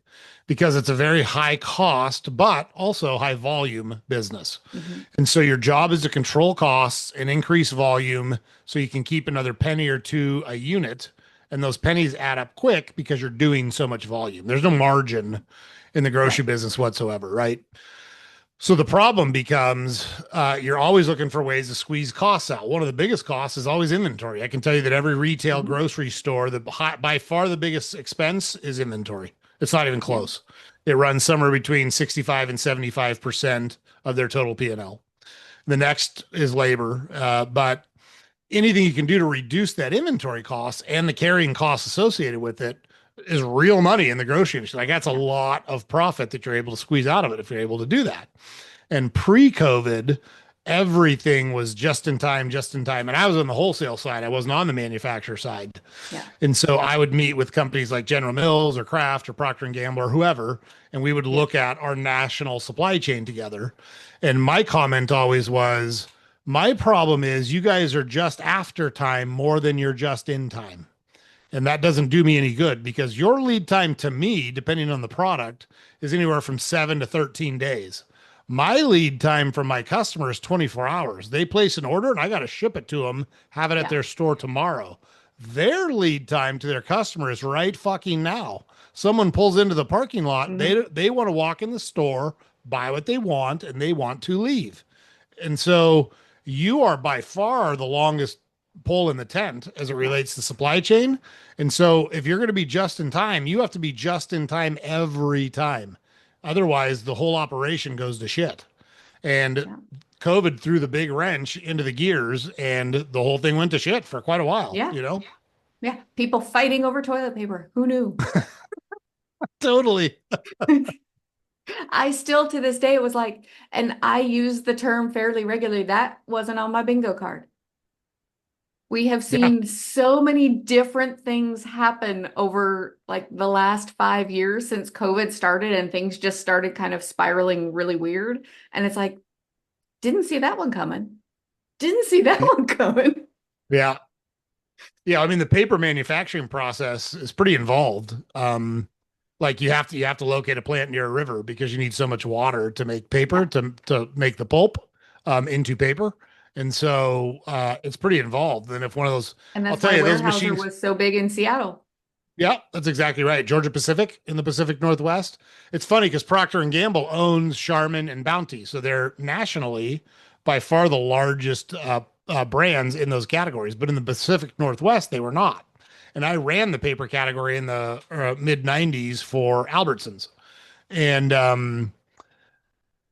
because it's a very high cost, but also high volume business. Mhm. And so your job is to control costs and increase volume so you can keep another penny or two a unit. And those pennies add up quick because you're doing so much volume. There's no margin in the grocery Right. business whatsoever, right? So the problem becomes you're always looking for ways to squeeze costs out. One of the biggest costs is always inventory. I can tell you that every retail Mhm. grocery store, by far the biggest expense is inventory. It's not even Yeah. close. It runs somewhere between 65 and 75% of their total P&L. The next is labor, but anything you can do to reduce that inventory cost and the carrying costs associated with it is real money in the grocery industry. Like that's a Yeah. lot of profit that you're able to squeeze out of it if you're able to do that. And pre-COVID, everything was just in time, just in time. And I was on the wholesale side. I wasn't on the manufacturer side. Yeah. And so I would meet with companies like General Mills or Kraft or Procter and Gamble or whoever, and we would Yeah. look at our national supply chain together. And my comment always was, my problem is you guys are just after time more than you're just in time. And that doesn't do me any good because your lead time to me, depending on the product, is anywhere from 7 to 13 days. My lead time from my customer is 24 hours. They place an order and I got to ship it to them, have it at Yeah. their store tomorrow. Their lead time to their customer is right fucking now. Someone pulls into the parking lot, Mhm. they want to walk in the store, buy what they want, and they want to leave. And so you are by far the longest pole in the tent as it Yeah. relates to supply chain. And so if you're going to be just in time, you have to be just in time every time. Otherwise, the whole operation goes to shit. And Yeah. COVID threw the big wrench into the gears and the whole thing went to shit for quite a while, Yeah. you know? Yeah. People fighting over toilet paper. Who knew? Totally. I still to this day it was like, and I use the term fairly regularly. That wasn't on my bingo card. We have Yeah. seen so many different things happen over like the last 5 years since COVID started and things just started kind of spiraling really weird. And it's like, didn't see that one coming. Didn't see that one coming. Yeah. Yeah. I mean, the paper manufacturing process is pretty involved. Like you have to locate a plant near a river because you need so much water to make paper Yeah. to make the pulp into paper. And so it's pretty involved. And if one of those, And I'll that's tell why you, those Weyerhaeuser machines, was so big in Seattle. yeah, that's exactly right. Georgia Pacific in the Pacific Northwest. It's funny because Procter and Gamble owns Charmin and Bounty, so they're nationally by far the largest brands in those categories. But in the Pacific Northwest, they were not. And I ran the paper category in the mid '90s for Albertsons, and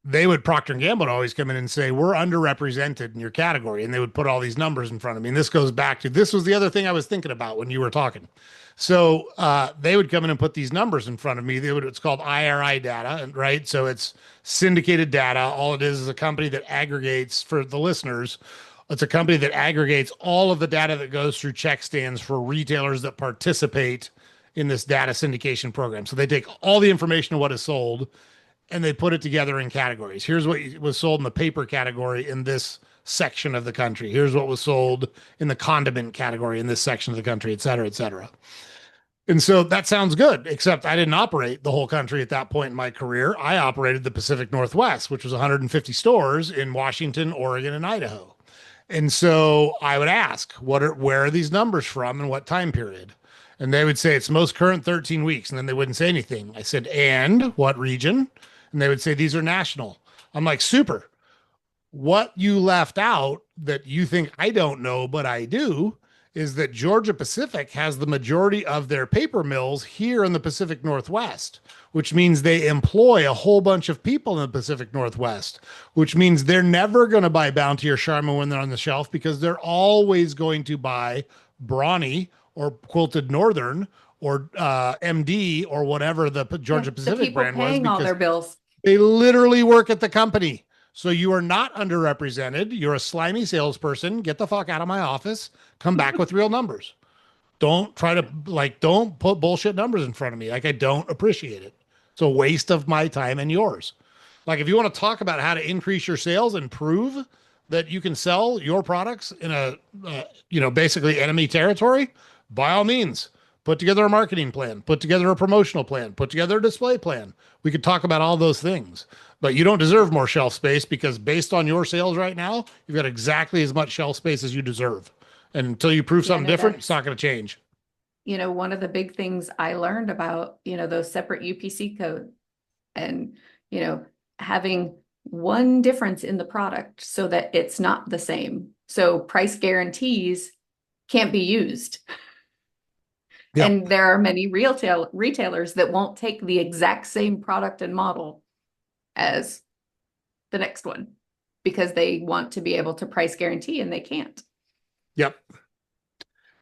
they would Procter and Gamble would always come in and say, "We're underrepresented in your category," and they would put all these numbers in front of me. And this goes back to this was the other thing I was thinking about when you were talking. So they would come in and put these numbers in front of me. It's called IRI data, right? So it's syndicated data. All it is a company that aggregates for the listeners. It's a company that aggregates all of the data that goes through check stands for retailers that participate in this data syndication program. So they take all the information of what is sold and they put it together in categories. Here's what was sold in the paper category in this section of the country. Here's what was sold in the condiment category in this section of the country, et cetera, et cetera. And so that sounds good, except I didn't operate the whole country at that point in my career. I operated the Pacific Northwest, which was 150 stores in Washington, Oregon, and Idaho. And so I would ask, where are these numbers from and what time period? And they would say it's most current 13 weeks. And then they wouldn't say anything. I said, and what region? And they would say these are national. I'm like, super. What you left out that you think I don't know, but I do, is that Georgia Pacific has the majority of their paper mills here in the Pacific Northwest, which means they employ a whole bunch of people in the Pacific Northwest, which means they're never going to buy Bounty or Charmin when they're on the shelf because they're always going to buy Brawny or Quilted Northern or MD or whatever the Yeah, Georgia the Pacific people brand was, paying all because their bills. they literally work at the company. So you are not underrepresented. You're a slimy salesperson. Get the fuck out of my office. Come back with real numbers. Don't try to, like, don't put bullshit numbers in front of me. Like, I don't appreciate it. It's a waste of my time and yours. Like, if you want to talk about how to increase your sales and prove that you can sell your products in a, basically enemy territory, by all means, put together a marketing plan, put together a promotional plan, put together a display plan. We could talk about all those things, but you don't deserve more shelf space, because based on your sales right now, you've got exactly as much shelf space as you deserve. And until you prove Yeah, something no, different, it's that's, not going to change. one of the big things I learned about, those separate UPC code and, you know, having one difference in the product so that it's not the same. So price guarantees can't be used. Yep. And there are many retailers that won't take the exact same product and model as the next one because they want to be able to price guarantee and they can't. Yep.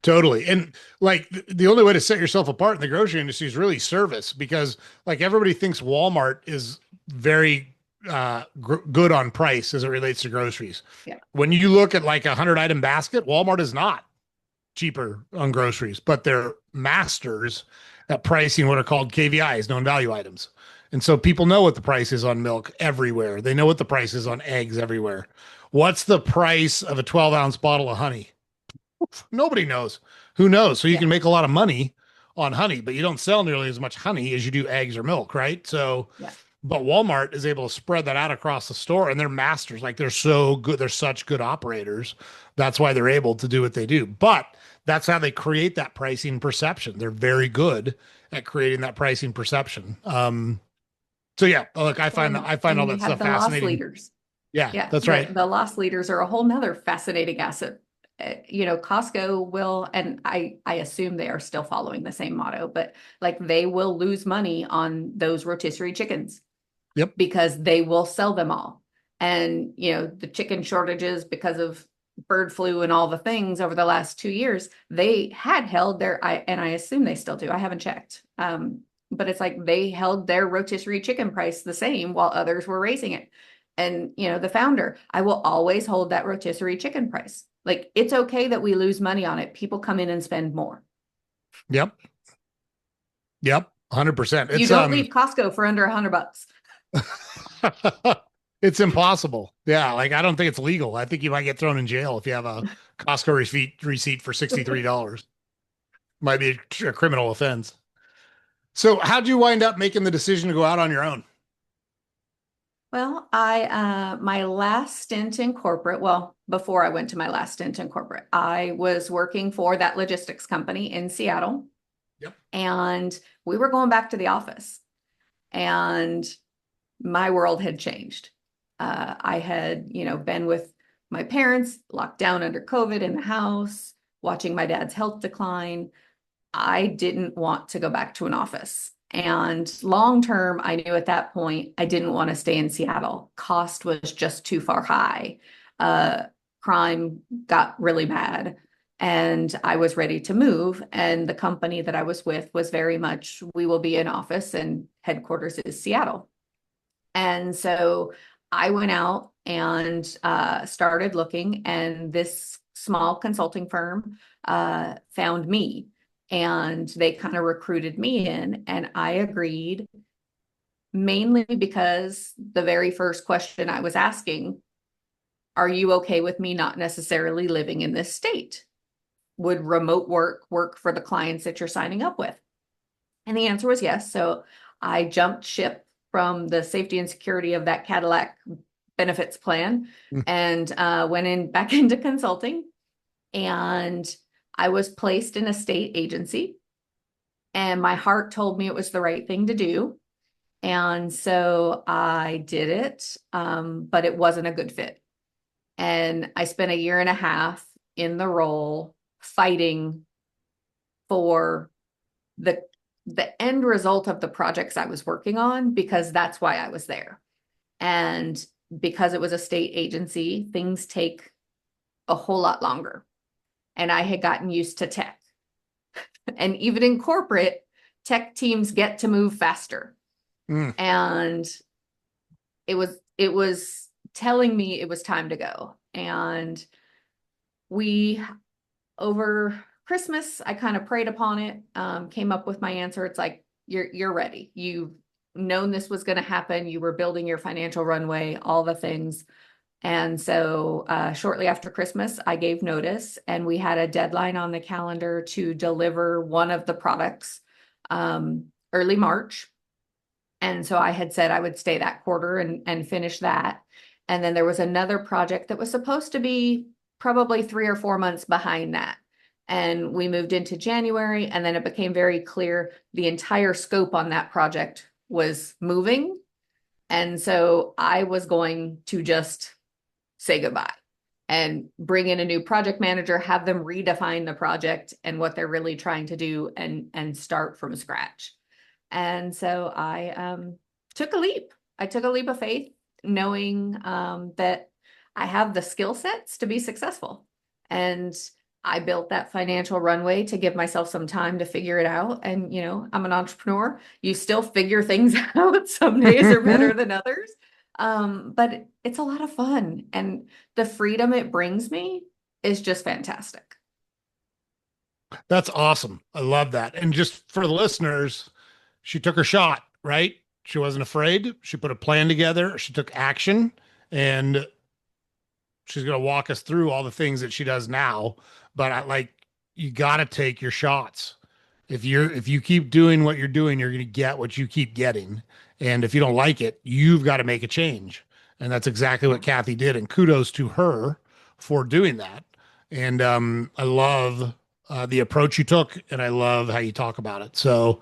Totally. And like the only way to set yourself apart in the grocery industry is really service, because like everybody thinks Walmart is very good on price as it relates to groceries. Yeah. When you look at like a 100 item basket, Walmart is not cheaper on groceries, but they're masters at pricing what are called KVIs, known value items. And so people know what the price is on milk everywhere. They know what the price is on eggs everywhere. What's the price of a 12-ounce bottle of honey? Nobody knows. Who knows? So you Yeah. can make a lot of money on honey, but you don't sell nearly as much honey as you do eggs or milk, right? So, Yeah. but Walmart is able to spread that out across the store, and they're masters. Like, they're so good. They're such good operators. That's why they're able to do what they do. But that's how they create that pricing perception. They're very good at creating that pricing perception. So yeah, look, Well, I find all and you that have stuff the loss fascinating. leaders. Yeah, Yeah, that's right. the loss leaders are a whole nother fascinating asset. Costco will, and I assume they are still following the same motto, but like they will lose money on those rotisserie chickens Yep. because they will sell them all. And the chicken shortages because of bird flu and all the things over the last 2 years, they had held their, and I assume they still do. I haven't checked. But it's like they held their rotisserie chicken price the same while others were raising it. And the founder, I will always hold that rotisserie chicken price. Like it's okay that we lose money on it. People come in and spend more. Yep. Yep. 100%. You don't leave Costco for under $100. It's impossible. Yeah, like I don't think it's legal. I think you might get thrown in jail if you have a Costco receipt for $63. Might be a criminal offense. So, how'd you wind up making the decision to go out on your own? Well, my last stint in corporate, well, before I went to my last stint in corporate, I was working for that logistics company in Seattle, Yep. and we were going back to the office, and my world had changed. I had, been with my parents, locked down under COVID in the house, watching my dad's health decline. I didn't want to go back to an office. And long term, I knew at that point I didn't want to stay in Seattle. Cost was just too far high. Uh, Crime got really bad. And I was ready to move. And the company that I was with was very much, we will be in office and headquarters is Seattle. And so I went out and started looking, and this small consulting firm found me, and they kind of recruited me in, and I agreed mainly because the very first question I was asking, are you okay with me not necessarily living in this state? Would remote work for the clients that you're signing up with? And the answer was yes. So I jumped ship from the safety and security of that Cadillac benefits plan and went in back into consulting. And I was placed in a state agency, and my heart told me it was the right thing to do. And so I did it, but it wasn't a good fit. And I spent a year and a half in the role fighting for the end result of the projects I was working on, because that's why I was there. And because it was a state agency, things take a whole lot longer. And I had gotten used to tech. And even in corporate, tech teams get to move faster. Mm. And it was telling me it was time to go. And we over Christmas, I kind of prayed upon it, came up with my answer. It's like, you're ready. You've known this was going to happen. You were building your financial runway, all the things. And so shortly after Christmas, I gave notice, and we had a deadline on the calendar to deliver one of the products early March. And so I had said I would stay that quarter and finish that. And then there was another project that was supposed to be probably 3 or 4 months behind that. And we moved into January, and then it became very clear the entire scope on that project was moving. And so I was going to just say goodbye and bring in a new project manager, have them redefine the project and what they're really trying to do, and start from scratch. And so I took a leap. I took a leap of faith, knowing that I have the skill sets to be successful. And I built that financial runway to give myself some time to figure it out. And, I'm an entrepreneur. You still figure things out. Some days are better than others. But it's a lot of fun. And the freedom it brings me is just fantastic. That's awesome. I love that. And just for the listeners, she took her shot, right? She wasn't afraid. She put a plan together. She took action, and she's going to walk us through all the things that she does now. But you got to take your shots. If you keep doing what you're doing, you're going to get what you keep getting. And if you don't like it, you've got to make a change. And that's exactly Yeah. what Kathy did. And kudos to her for doing that. And I love the approach you took, and I love how you talk about it. So,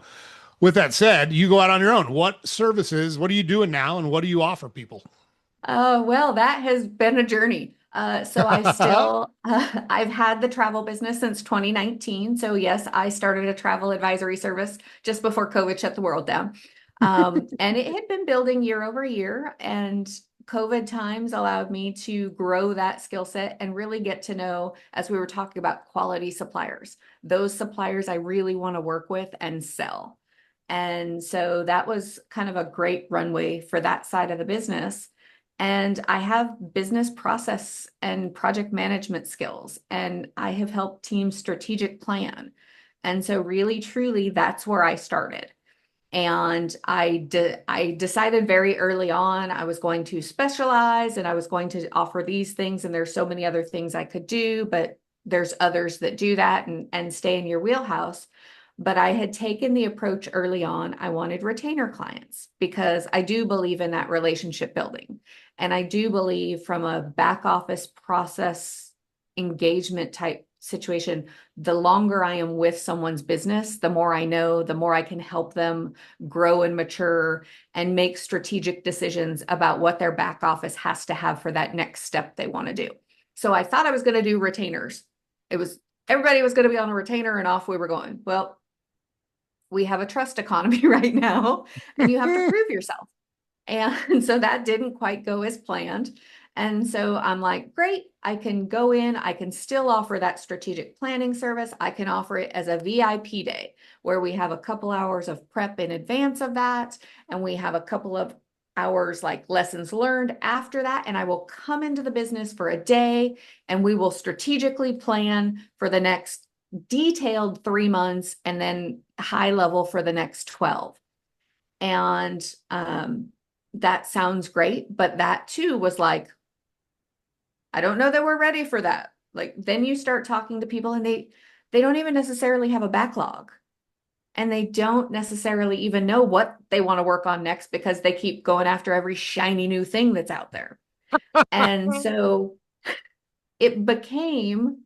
with that said, you go out on your own. What are you doing now, and what do you offer people? Well, that has been a journey. I've had the travel business since 2019. So yes, I started a travel advisory service just before COVID shut the world down. And it had been building year over year, and COVID times allowed me to grow that skill set and really get to know, as we were talking about, quality suppliers, those suppliers I really want to work with and sell. And so that was kind of a great runway for that side of the business. And I have business process and project management skills, and I have helped teams strategic plan. And so really, truly, that's where I started. And I decided very early on I was going to specialize, and I was going to offer these things. And there's so many other things I could do, but there's others that do that and stay in your wheelhouse. But I had taken the approach early on. I wanted retainer clients because I do believe in that relationship building. And I do believe from a back office process engagement type situation, the longer I am with someone's business, the more I know, the more I can help them grow and mature and make strategic decisions about what their back office has to have for that next step they want to do. So I thought I was going to do retainers. Everybody was going to be on a retainer, and off we were going. Well, we have a trust economy right now, and you have to prove yourself. And so that didn't quite go as planned. And so I'm like, great, I can go in, I can still offer that strategic planning service. I can offer it as a VIP day where we have a couple hours of prep in advance of that. And we have a couple of hours like lessons learned after that. And I will come into the business for a day, and we will strategically plan for the next detailed 3 months, and then high level for the next 12. And that sounds great, but that too was like, I don't know that we're ready for that. Like, then you start talking to people, and they don't even necessarily have a backlog, and they don't necessarily even know what they want to work on next because they keep going after every shiny new thing that's out there. And so it became,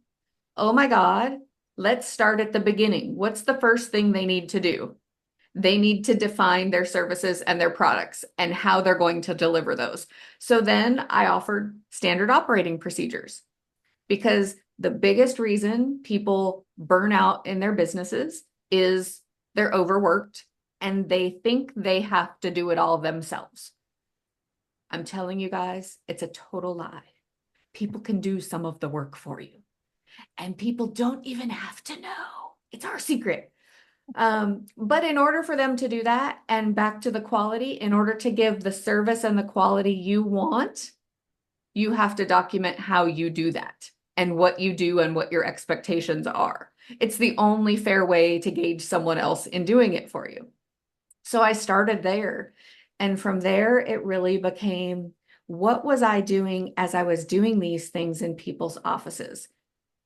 oh my God, let's start at the beginning. What's the first thing they need to do? They need to define their services and their products and how they're going to deliver those. So then I offered standard operating procedures, because the biggest reason people burn out in their businesses is they're overworked and they think they have to do it all themselves. I'm telling you guys, it's a total lie. People can do some of the work for you, and people don't even have to know. It's our secret. But in order for them to do that, and back to the quality, in order to give the service and the quality you want, you have to document how you do that and what you do and what your expectations are. It's the only fair way to gauge someone else in doing it for you. So I started there. And from there, it really became, what was I doing as I was doing these things in people's offices?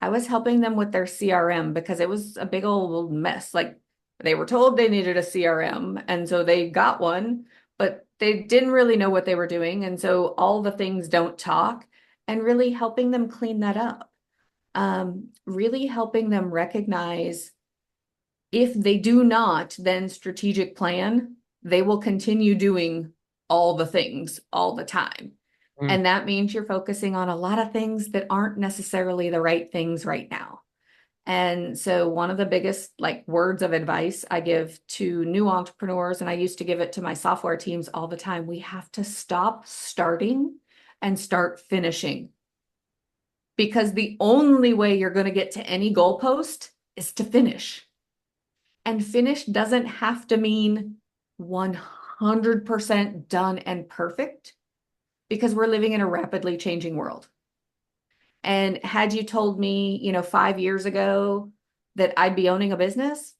I was helping them with their CRM because it was a big old mess. Like they were told they needed a CRM, and so they got one, but they didn't really know what they were doing. And so all the things don't talk, and really helping them clean that up. Really helping them recognize if they do not, then strategic plan, they will continue doing all the things all the time. Mm. And that means you're focusing on a lot of things that aren't necessarily the right things right now. And so one of the biggest like words of advice I give to new entrepreneurs, and I used to give it to my software teams all the time, we have to stop starting and start finishing. Because the only way you're going to get to any goalpost is to finish. And finish doesn't have to mean 100% done and perfect, because we're living in a rapidly changing world. And had you told me, 5 years ago that I'd be owning a business,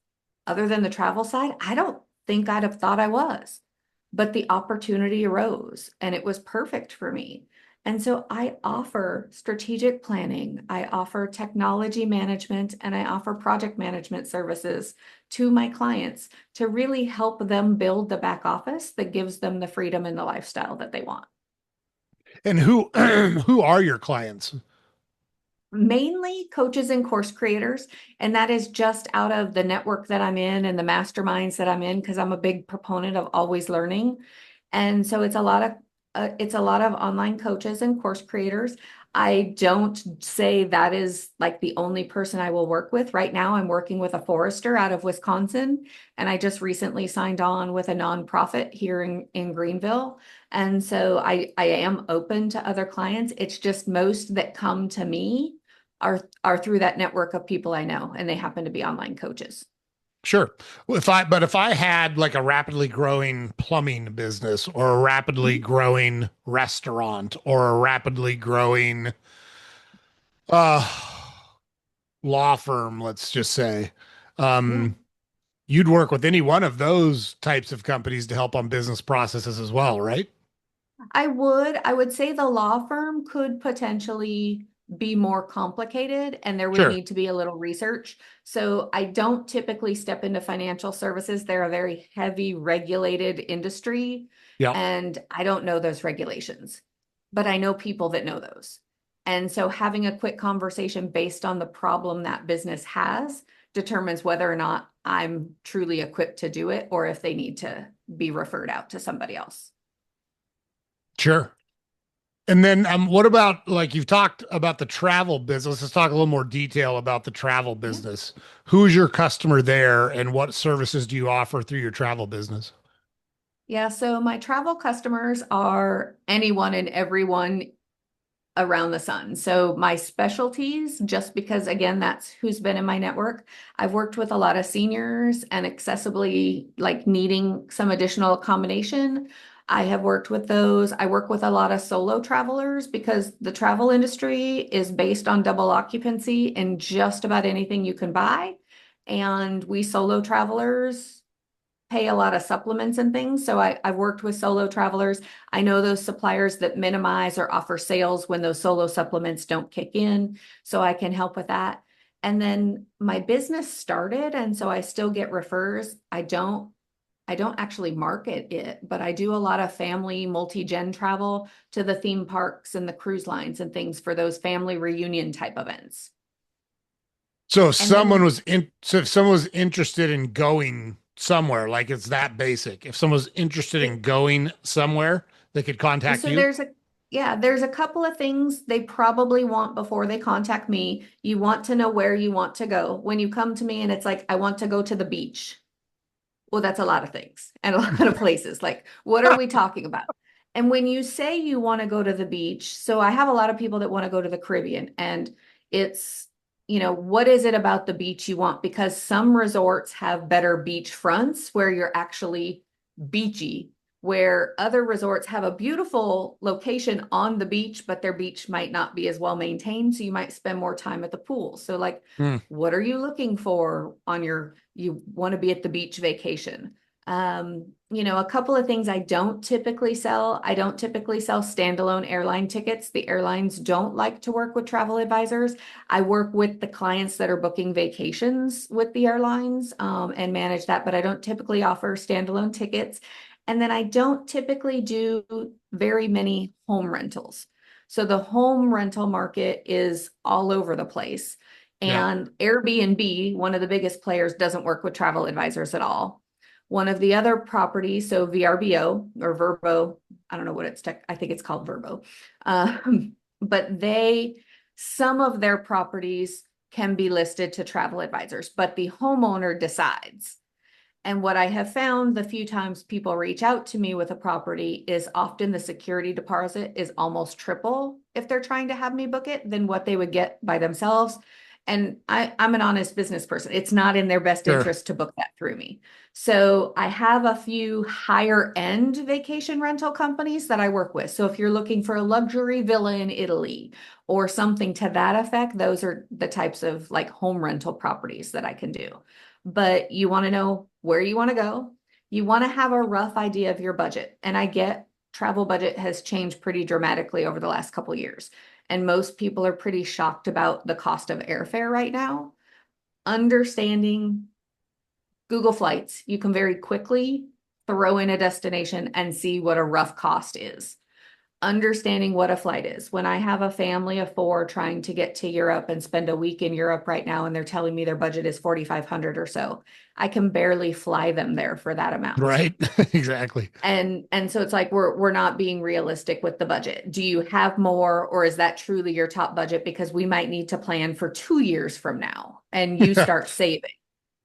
other than the travel side, I don't think I'd have thought I was. But the opportunity arose and it was perfect for me. And so I offer strategic planning, I offer technology management, and I offer project management services to my clients to really help them build the back office that gives them the freedom and the lifestyle that they want. And who who are your clients? Mainly coaches and course creators. And that is just out of the network that I'm in and the masterminds that I'm in, because I'm a big proponent of always learning. And so it's a lot of online coaches and course creators. I don't say that is like the only person I will work with. Right now, I'm working with a forester out of Wisconsin, and I just recently signed on with a nonprofit here in Greenville. And so I am open to other clients. It's just most that come to me are through that network of people I know, and they happen to be online coaches. Sure. Well, if I had like a rapidly growing plumbing business or a rapidly Mhm. growing restaurant or a rapidly growing uh law firm, let's just say, Yeah. um, you'd work with any one of those types of companies to help on business processes as well, right? I would say the law firm could potentially be more complicated and there would Sure. need to be a little research. So I don't typically step into financial services. They're a very heavy regulated industry, Yeah. and I don't know those regulations, but I know people that know those. And so having a quick conversation based on the problem that business has determines whether or not I'm truly equipped to do it or if they need to be referred out to somebody else. Sure. And then what about like you've talked about the travel business? Let's talk a little more detail about the travel Yeah. business. Who's your customer there and what services do you offer through your travel business? Yeah, so my travel customers are anyone and everyone around the sun. So my specialties, just because again, that's who's been in my network. I've worked with a lot of seniors and accessibly like needing some additional accommodation. I have worked with those. I work with a lot of solo travelers because the travel industry is based on double occupancy in just about anything you can buy. And we solo travelers pay a lot of supplements and things. So I've worked with solo travelers. I know those suppliers that minimize or offer sales when those solo supplements don't kick in. So I can help with that. And then my business started, and so I still get refers. I don't actually market it, but I do a lot of family multi-gen travel to the theme parks and the cruise lines and things for those family reunion type events. And then So if someone was interested in going somewhere, like it's that basic. If someone was interested in it, going somewhere, they could contact So you. there's a couple of things they probably want before they contact me. You want to know where you want to go. When you come to me and it's like, I want to go to the beach. Well, that's a lot of things and a lot of places. Like, what are we talking about? And when you say you want to go to the beach, so I have a lot of people that want to go to the Caribbean, and it's, what is it about the beach you want? Because some resorts have better beach fronts where you're actually beachy, where other resorts have a beautiful location on the beach, but their beach might not be as well maintained. So you might spend more time at the pool. So, like, Mm, what are you looking for on you want to be at the beach vacation? A couple of things I don't typically sell. I don't typically sell standalone airline tickets. The airlines don't like to work with travel advisors. I work with the clients that are booking vacations with the airlines, and manage that, but I don't typically offer standalone tickets. And then I don't typically do very many home rentals. So the home rental market is all over the place. yeah. And Airbnb, one of the biggest players, doesn't work with travel advisors at all. One of the other properties, so VRBO or Verbo, I don't know what I think it's called Verbo. But some of their properties can be listed to travel advisors, but the homeowner decides. And what I have found the few times people reach out to me with a property is often the security deposit is almost triple if they're trying to have me book it than what they would get by themselves. And I'm an honest business person. It's not in their best Sure. interest to book that through me. So I have a few higher end vacation rental companies that I work with. So if you're looking for a luxury villa in Italy or something to that effect, those are the types of like home rental properties that I can do. But you want to know where you want to go. You want to have a rough idea of your budget. And I get travel budget has changed pretty dramatically over the last couple of years. And most people are pretty shocked about the cost of airfare right now. Understanding Google Flights, you can very quickly throw in a destination and see what a rough cost is. Understanding what a flight is. When I have a family of four trying to get to Europe and spend a week in Europe right now, and they're telling me their budget is 4,500 or so, I can barely fly them there for that amount. Right. Exactly. And so it's like we're not being realistic with the budget. Do you have more, or is that truly your top budget? Because we might need to plan for 2 years from now and you start saving.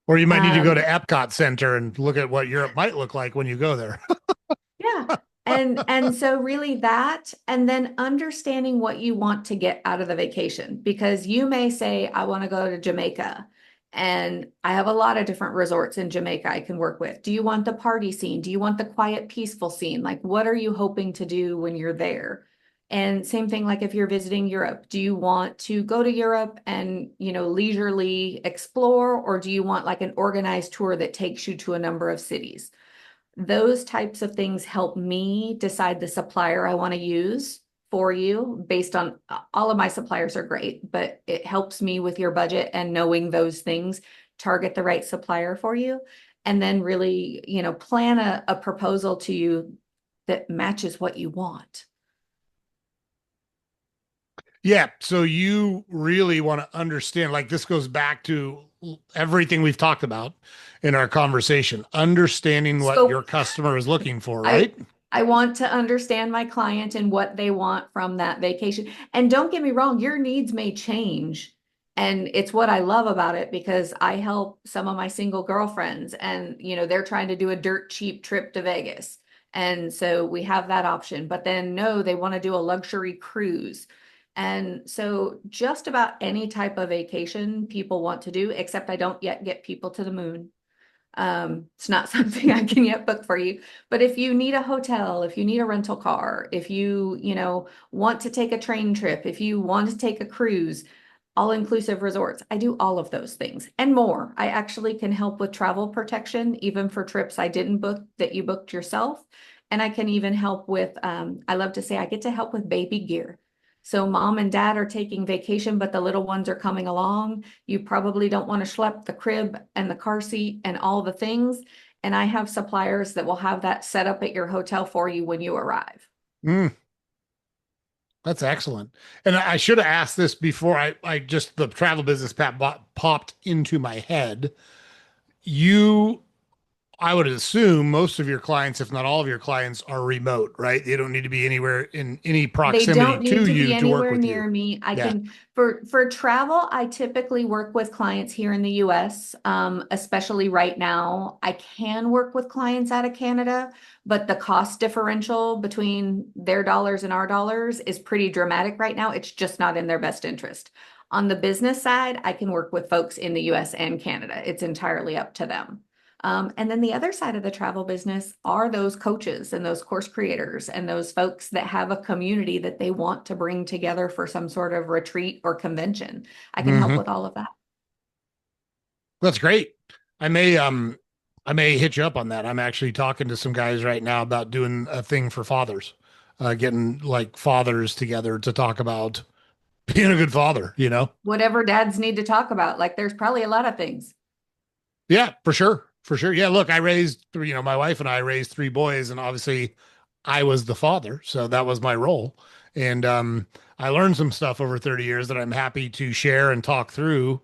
Or you might need to go to Um, Epcot Center and look at what Europe might look like when you go there. Yeah. And so really that, and then understanding what you want to get out of the vacation, because you may say, I want to go to Jamaica. And I have a lot of different resorts in Jamaica I can work with. Do you want the party scene? Do you want the quiet, peaceful scene? Like, what are you hoping to do when you're there? And same thing, like if you're visiting Europe, do you want to go to Europe and, leisurely explore, or do you want like an organized tour that takes you to a number of cities? Those types of things help me decide the supplier I want to use for you based on all of my suppliers are great, but it helps me with your budget and knowing those things, target the right supplier for you, and then really, plan a proposal to you that matches what you want. Yeah. So you really want to understand, like this goes back to everything we've talked about in our conversation, understanding what your So customer is looking for, I right? I want to understand my client and what they want from that vacation. And don't get me wrong, your needs may change. And it's what I love about it because I help some of my single girlfriends and they're trying to do a dirt cheap trip to Vegas. And so we have that option. But then no, they want to do a luxury cruise. And so just about any type of vacation people want to do, except I don't yet get people to the moon. It's not something I can yet book for you. But if you need a hotel, if you need a rental car, if want to take a train trip, if you want to take a cruise, all-inclusive resorts, I do all of those things and more. I actually can help with travel protection, even for trips I didn't book that you booked yourself. And I can even help with, I love to say I get to help with baby gear. So mom and dad are taking vacation, but the little ones are coming along. You probably don't want to schlep the crib and the car seat and all the things. And I have suppliers that will have that set up at your hotel for you when you arrive. Mm, that's excellent. And I should have asked this before I just the travel business popped into my head. You I would assume most of your clients, if not all of your clients, are remote, right? They don't need to be anywhere in any They proximity don't need to to be you to work anywhere with you. near me. I Yeah. can for travel, I typically work with clients here in the US, especially right now. I can work with clients out of Canada, but the cost differential between their dollars and our dollars is pretty dramatic right now. It's just not in their best interest. On the business side, I can work with folks in the US and Canada. It's entirely up to them. And then the other side of the travel business are those coaches and those course creators and those folks that have a community that they want to bring together for some sort of retreat or convention. I can help Hmm. with all of that. That's great. I may hit you up on that. I'm actually talking to some guys right now about doing a thing for fathers, getting like fathers together to talk about being a good father, you know? Whatever dads need to talk about, like there's probably a lot of things. Yeah, for sure. For sure. Yeah, look, I raised three, my wife and I raised three boys, and obviously I was the father, so that was my role. And I learned some stuff over 30 years that I'm happy to share and talk through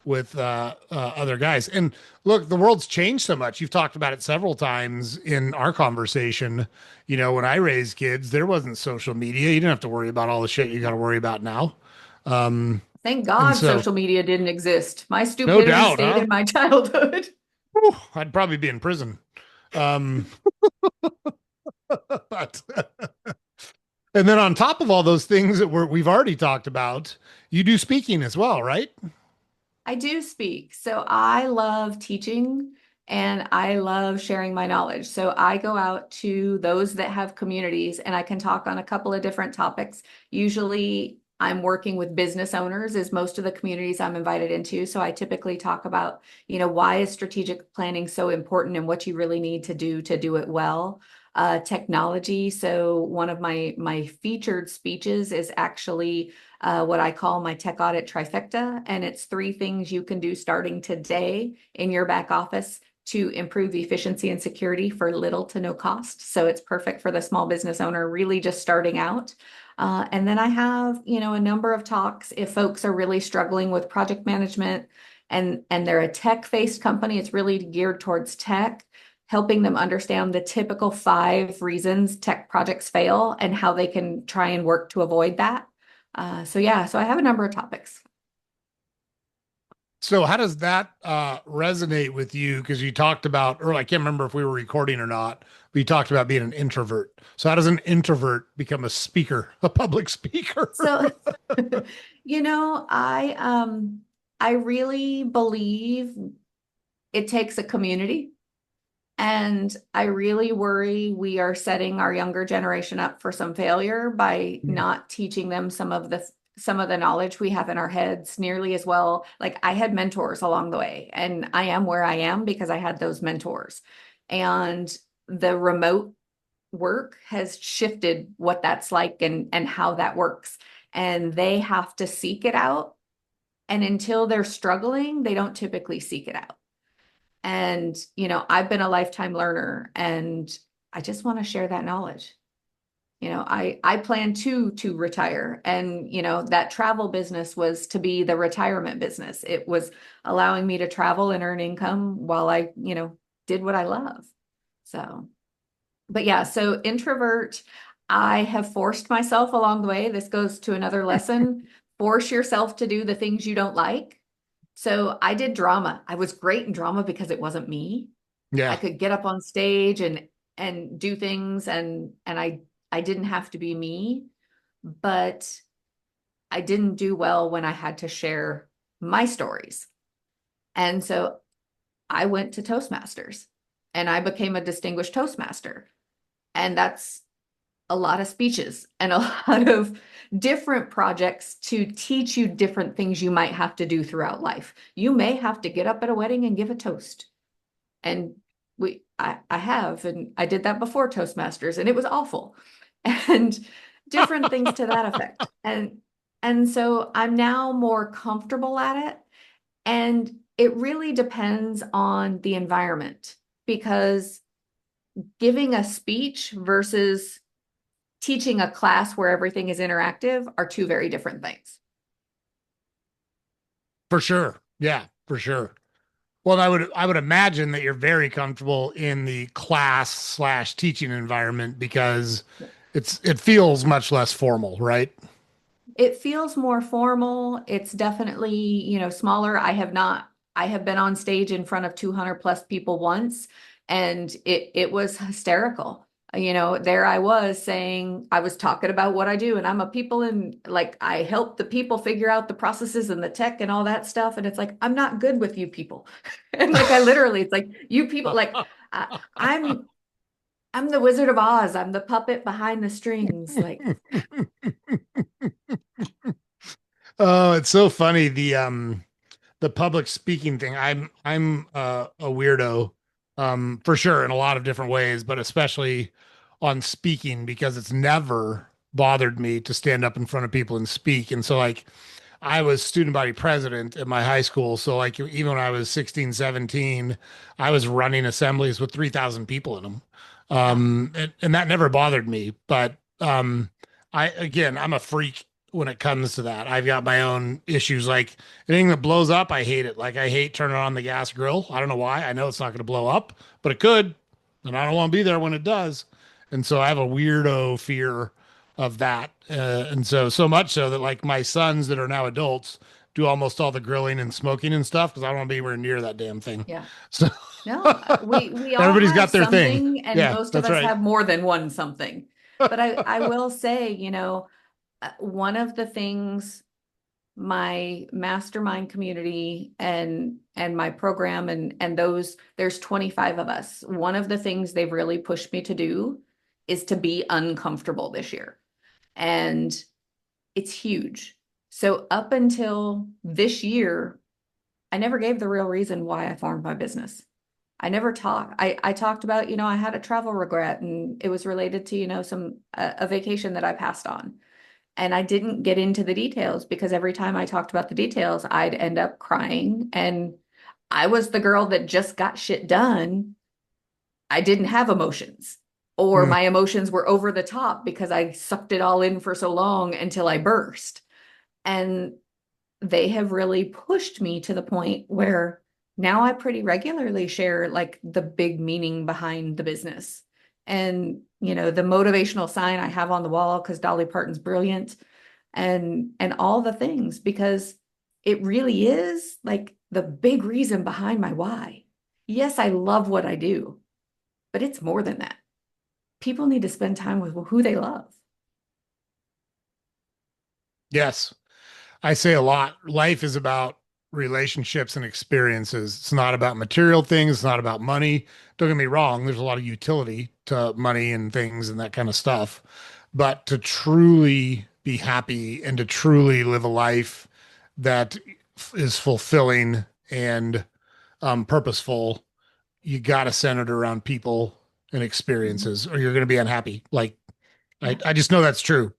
with other guys. And look, the world's changed so much. You've talked about it several times in our conversation. When I raised kids, there wasn't social media. You didn't have to worry about all the shit you got to worry about now. Um, Thank and God so, social media didn't exist. My no stupidity doubt, stayed huh? in my childhood. Whew, I'd probably be in prison. Um, but and then on top of all those things that we've already talked about, you do speaking as well, right? I do speak. So I love teaching and I love sharing my knowledge. So I go out to those that have communities and I can talk on a couple of different topics. Usually I'm working with business owners is most of the communities I'm invited into. So I typically talk about, why is strategic planning so important and what you really need to do it well. Technology. So one of my featured speeches is actually what I call my tech audit trifecta. And it's 3 things you can do starting today in your back office to improve efficiency and security for little to no cost. So it's perfect for the small business owner really just starting out. And then I have, a number of talks if folks are really struggling with project management and they're a tech-based company, it's really geared towards tech, helping them understand the typical 5 reasons tech projects fail and how they can try and work to avoid that. So I have a number of topics. So how does that resonate with you? Because you talked about, or I can't remember if we were recording or not, but you talked about being an introvert. So how does an introvert become a speaker, a public speaker? So, I really believe it takes a community. And I really worry we are setting our younger generation up for some failure by not teaching them some of the knowledge we have in our heads nearly as well. Like I had mentors along the way, and I am where I am because I had those mentors. And the remote work has shifted what that's like and how that works. And they have to seek it out. And until they're struggling, they don't typically seek it out. And, I've been a lifetime learner and I just want to share that knowledge. I plan to retire and, that travel business was to be the retirement business. It was allowing me to travel and earn income while I, did what I love. So, but yeah, so introvert, I have forced myself along the way. This goes to another lesson. Force yourself to do the things you don't like. So I did drama. I was great in drama because it wasn't me. I Yeah. could get up on stage and do things and I didn't have to be me, but I didn't do well when I had to share my stories. And so I went to Toastmasters and I became a distinguished Toastmaster. And that's a lot of speeches and a lot of different projects to teach you different things you might have to do throughout life. You may have to get up at a wedding and give a toast. And I have, and I did that before Toastmasters, and it was awful. And different things to that effect. And so I'm now more comfortable at it. And it really depends on the environment because giving a speech versus teaching a class where everything is interactive are 2 very different things. For sure. Yeah, for sure. Well, I would imagine that you're very comfortable in the class slash teaching environment because it feels much less formal, right? It feels more formal. It's definitely, smaller. I have been on stage in front of 200 plus people once, and it was hysterical. There I was saying I was talking about what I do, and I'm a people and like I help the people figure out the processes and the tech and all that stuff. And it's like, I'm not good with you people. And like I literally, it's like you people, like I, I'm I'm the Wizard of Oz. I'm the puppet behind the strings. Like, Oh, it's so funny. The public speaking thing. I'm a weirdo, for sure in a lot of different ways, but especially on speaking because it's never bothered me to stand up in front of people and speak. And so like I was student body president at my high school. So like even when I was 16, 17, I was running assemblies with 3,000 people in them. yeah, And that never bothered me. But again, I'm a freak when it comes to that. I've got my own issues. Like anything that blows up, I hate it. Like I hate turning on the gas grill. I don't know why. I know it's not going to blow up, but it could. And I don't want to be there when it does. And so I have a weirdo fear of that. And so much so that like my sons that are now adults do almost all the grilling and smoking and stuff because I don't want to be anywhere near that damn thing. yeah. So No, we all everybody's have got their thing. something, and Yeah, most of that's us right. have more than one something. But I will say, one of the things my mastermind community and my program and there's 25 of us. One of the things they've really pushed me to do is to be uncomfortable this year. And it's huge. So up until this year, I never gave the real reason why I formed my business. I never talked. I talked about, I had a travel regret and it was related to, some a vacation that I passed on. And I didn't get into the details because every time I talked about the details, I'd end up crying. And I was the girl that just got shit done. I didn't have emotions, or Hmm. my emotions were over the top because I sucked it all in for so long until I burst. And they have really pushed me to the point where now I pretty regularly share like the big meaning behind the business. And, the motivational sign I have on the wall because Dolly Parton's brilliant and all the things because it really is like the big reason behind my why. Yes, I love what I do, but it's more than that. People need to spend time with who they love. Yes. I say a lot. Life is about relationships and experiences. It's not about material things. It's not about money. Don't get me wrong. There's a lot of utility to money and things and that kind of stuff. But to truly be happy and to truly live a life that is fulfilling and purposeful, you got to center it around people and Mhm. experiences, or you're going to be unhappy. Like Yeah. I just know that's true.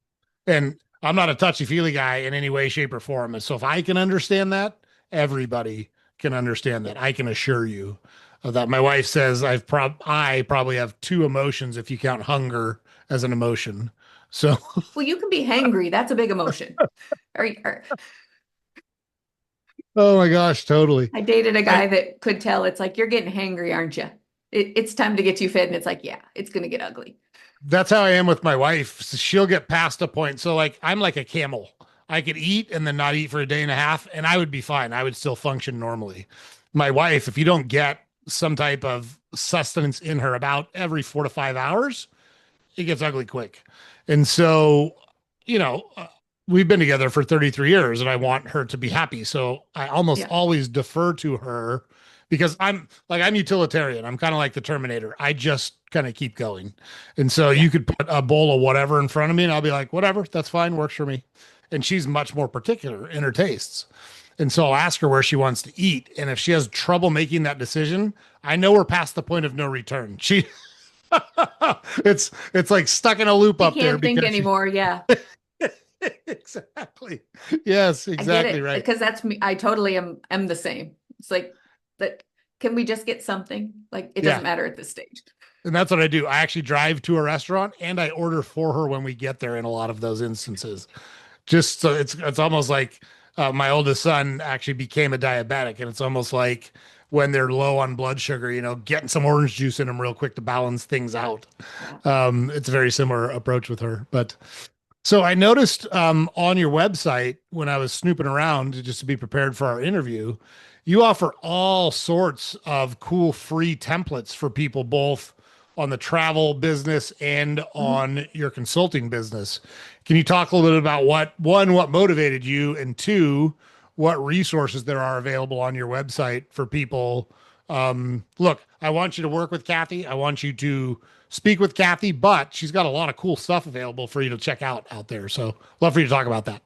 And I'm not a touchy feely guy in any way, shape, or form. And so if I can understand that, everybody can understand Yeah. that. I can assure you of that. My wife says I probably have two emotions if you count hunger as an emotion. So Well, you can be hangry. That's a big emotion. Or oh my gosh, totally. I dated a And guy that could tell it's like, you're getting hangry, aren't you? It's time to get you fed. And it's like, yeah, it's going to get ugly. that's how I am with my wife. So she'll get past a point. So like I'm like a camel. I could eat and then not eat for a day and a half, and I would be fine. I would still function normally. My wife, if you don't get some type of sustenance in her about every 4 to 5 hours, it gets ugly quick. And so, you know, we've been together for 33 years and I want her to be happy. So I almost Yeah. always defer to her because I'm utilitarian. I'm kind of like the Terminator. I just kind of keep going. And so Yeah. you could put a bowl of whatever in front of me and I'll be like, whatever, that's fine, works for me. And she's much more particular in her tastes. And so I'll ask her where she wants to eat. And if she has trouble making that decision, I know we're past the point of no return. It's like stuck in a loop She up there can't think because she anymore. Yeah. exactly. Yes, I get exactly it right. because that's me. I totally am the same. It's like that. Can we just get something? Like it Yeah. doesn't matter at this stage. And that's what I do. I actually drive to a restaurant and I order for her when we get there in a lot of those instances. Just so it's almost like my oldest son actually became a diabetic, and it's almost like when they're low on blood sugar, getting some orange juice in them real quick to balance things out. Yeah. It's a very similar approach with her. But so I noticed on your website when I was snooping around just to be prepared for our interview, you offer all sorts of cool free templates for people both on the travel business and Mhm. on your consulting business. Can you talk a little bit about what motivated you, and two, what resources there are available on your website for people? Look, I want you to work with Kathy. I want you to speak with Kathy, but she's got a lot of cool stuff available for you to check out there. So love for you to talk about that.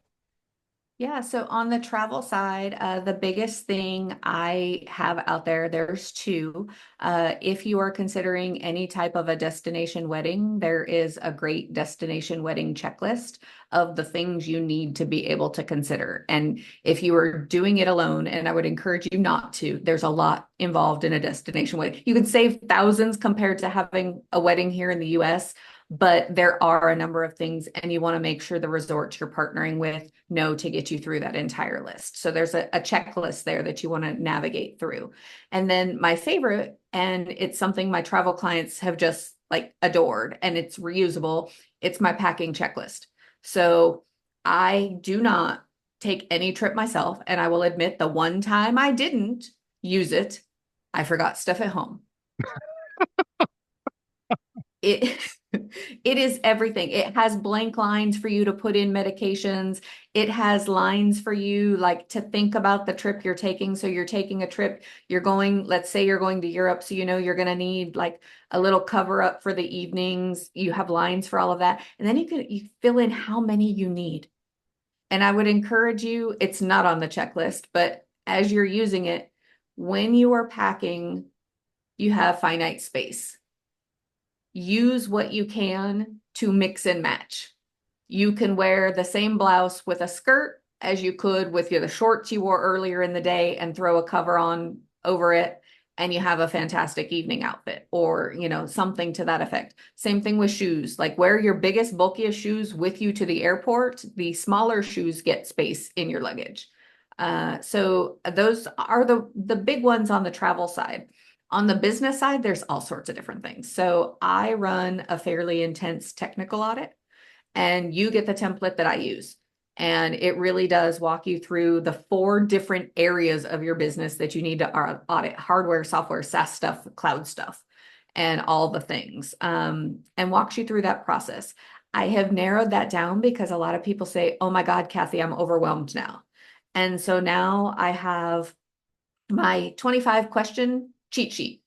Yeah, so on the travel side, the biggest thing I have out there, there's two. If you are considering any type of a destination wedding, there is a great destination wedding checklist of the things you need to be able to consider. And if you are doing it alone, and I would encourage you not to, there's a lot involved in a destination wedding. You could save thousands compared to having a wedding here in the US, but there are a number of things, and you want to make sure the resorts you're partnering with know to get you through that entire list. So there's a checklist there that you want to navigate through. And then my favorite, and it's something my travel clients have just like adored, and it's reusable, it's my packing checklist. So I do not take any trip myself, and I will admit the one time I didn't use it, I forgot stuff at home. It it is everything. It has blank lines for you to put in medications. It has lines for you like to think about the trip you're taking. So you're taking a trip, you're going, let's say you're going to Europe, so you know you're going to need like a little cover up for the evenings. You have lines for all of that. And then you fill in how many you need. And I would encourage you, it's not on the checklist, but as you're using it, when you are packing, you have finite space. Use what you can to mix and match. You can wear the same blouse with a skirt as you could with the shorts you wore earlier in the day and throw a cover on over it, and you have a fantastic evening outfit, or something to that effect. Same thing with shoes. Like, wear your biggest bulkiest shoes with you to the airport. The smaller shoes get space in your luggage. So those are the big ones on the travel side. On the business side, there's all sorts of different things. So I run a fairly intense technical audit, and you get the template that I use. And it really does walk you through the 4 different areas of your business that you need to audit: hardware, software, SaaS stuff, cloud stuff, and all the things, and walks you through that process. I have narrowed that down because a lot of people say, oh my God, Kathy, I'm overwhelmed now. And so now I have my 25 question cheat sheet,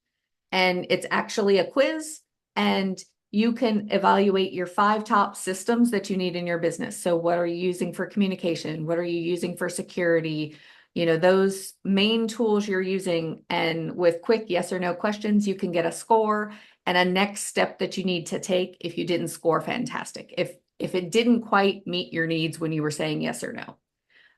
and it's actually a quiz, and you can evaluate your 5 top systems that you need in your business. So what are you using for communication? What are you using for security? Those main tools you're using, and with quick yes or no questions, you can get a score and a next step that you need to take. If you didn't score, fantastic. If it didn't quite meet your needs when you were saying yes or no.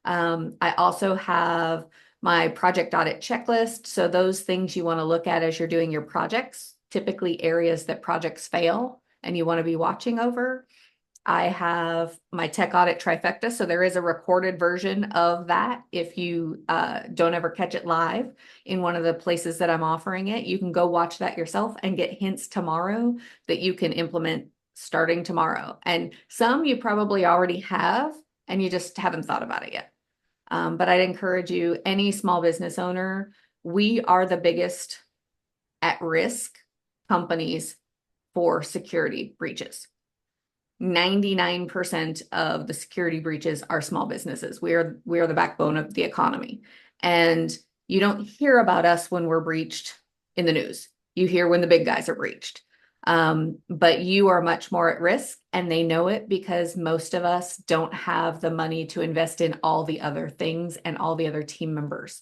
I also have my project audit checklist. So those things you want to look at as you're doing your projects, typically areas that projects fail and you want to be watching over. I have my tech audit trifecta. So there is a recorded version of that. If you don't ever catch it live in one of the places that I'm offering it, you can go watch that yourself and get hints tomorrow that you can implement starting tomorrow. And some you probably already have, and you just haven't thought about it yet. But I'd encourage you, any small business owner, we are the biggest at risk companies for security breaches. 99% of the security breaches are small businesses. We are the backbone of the economy. And you don't hear about us when we're breached in the news. You hear when the big guys are breached. But you are much more at risk, and they know it because most of us don't have the money to invest in all the other things and all the other team members.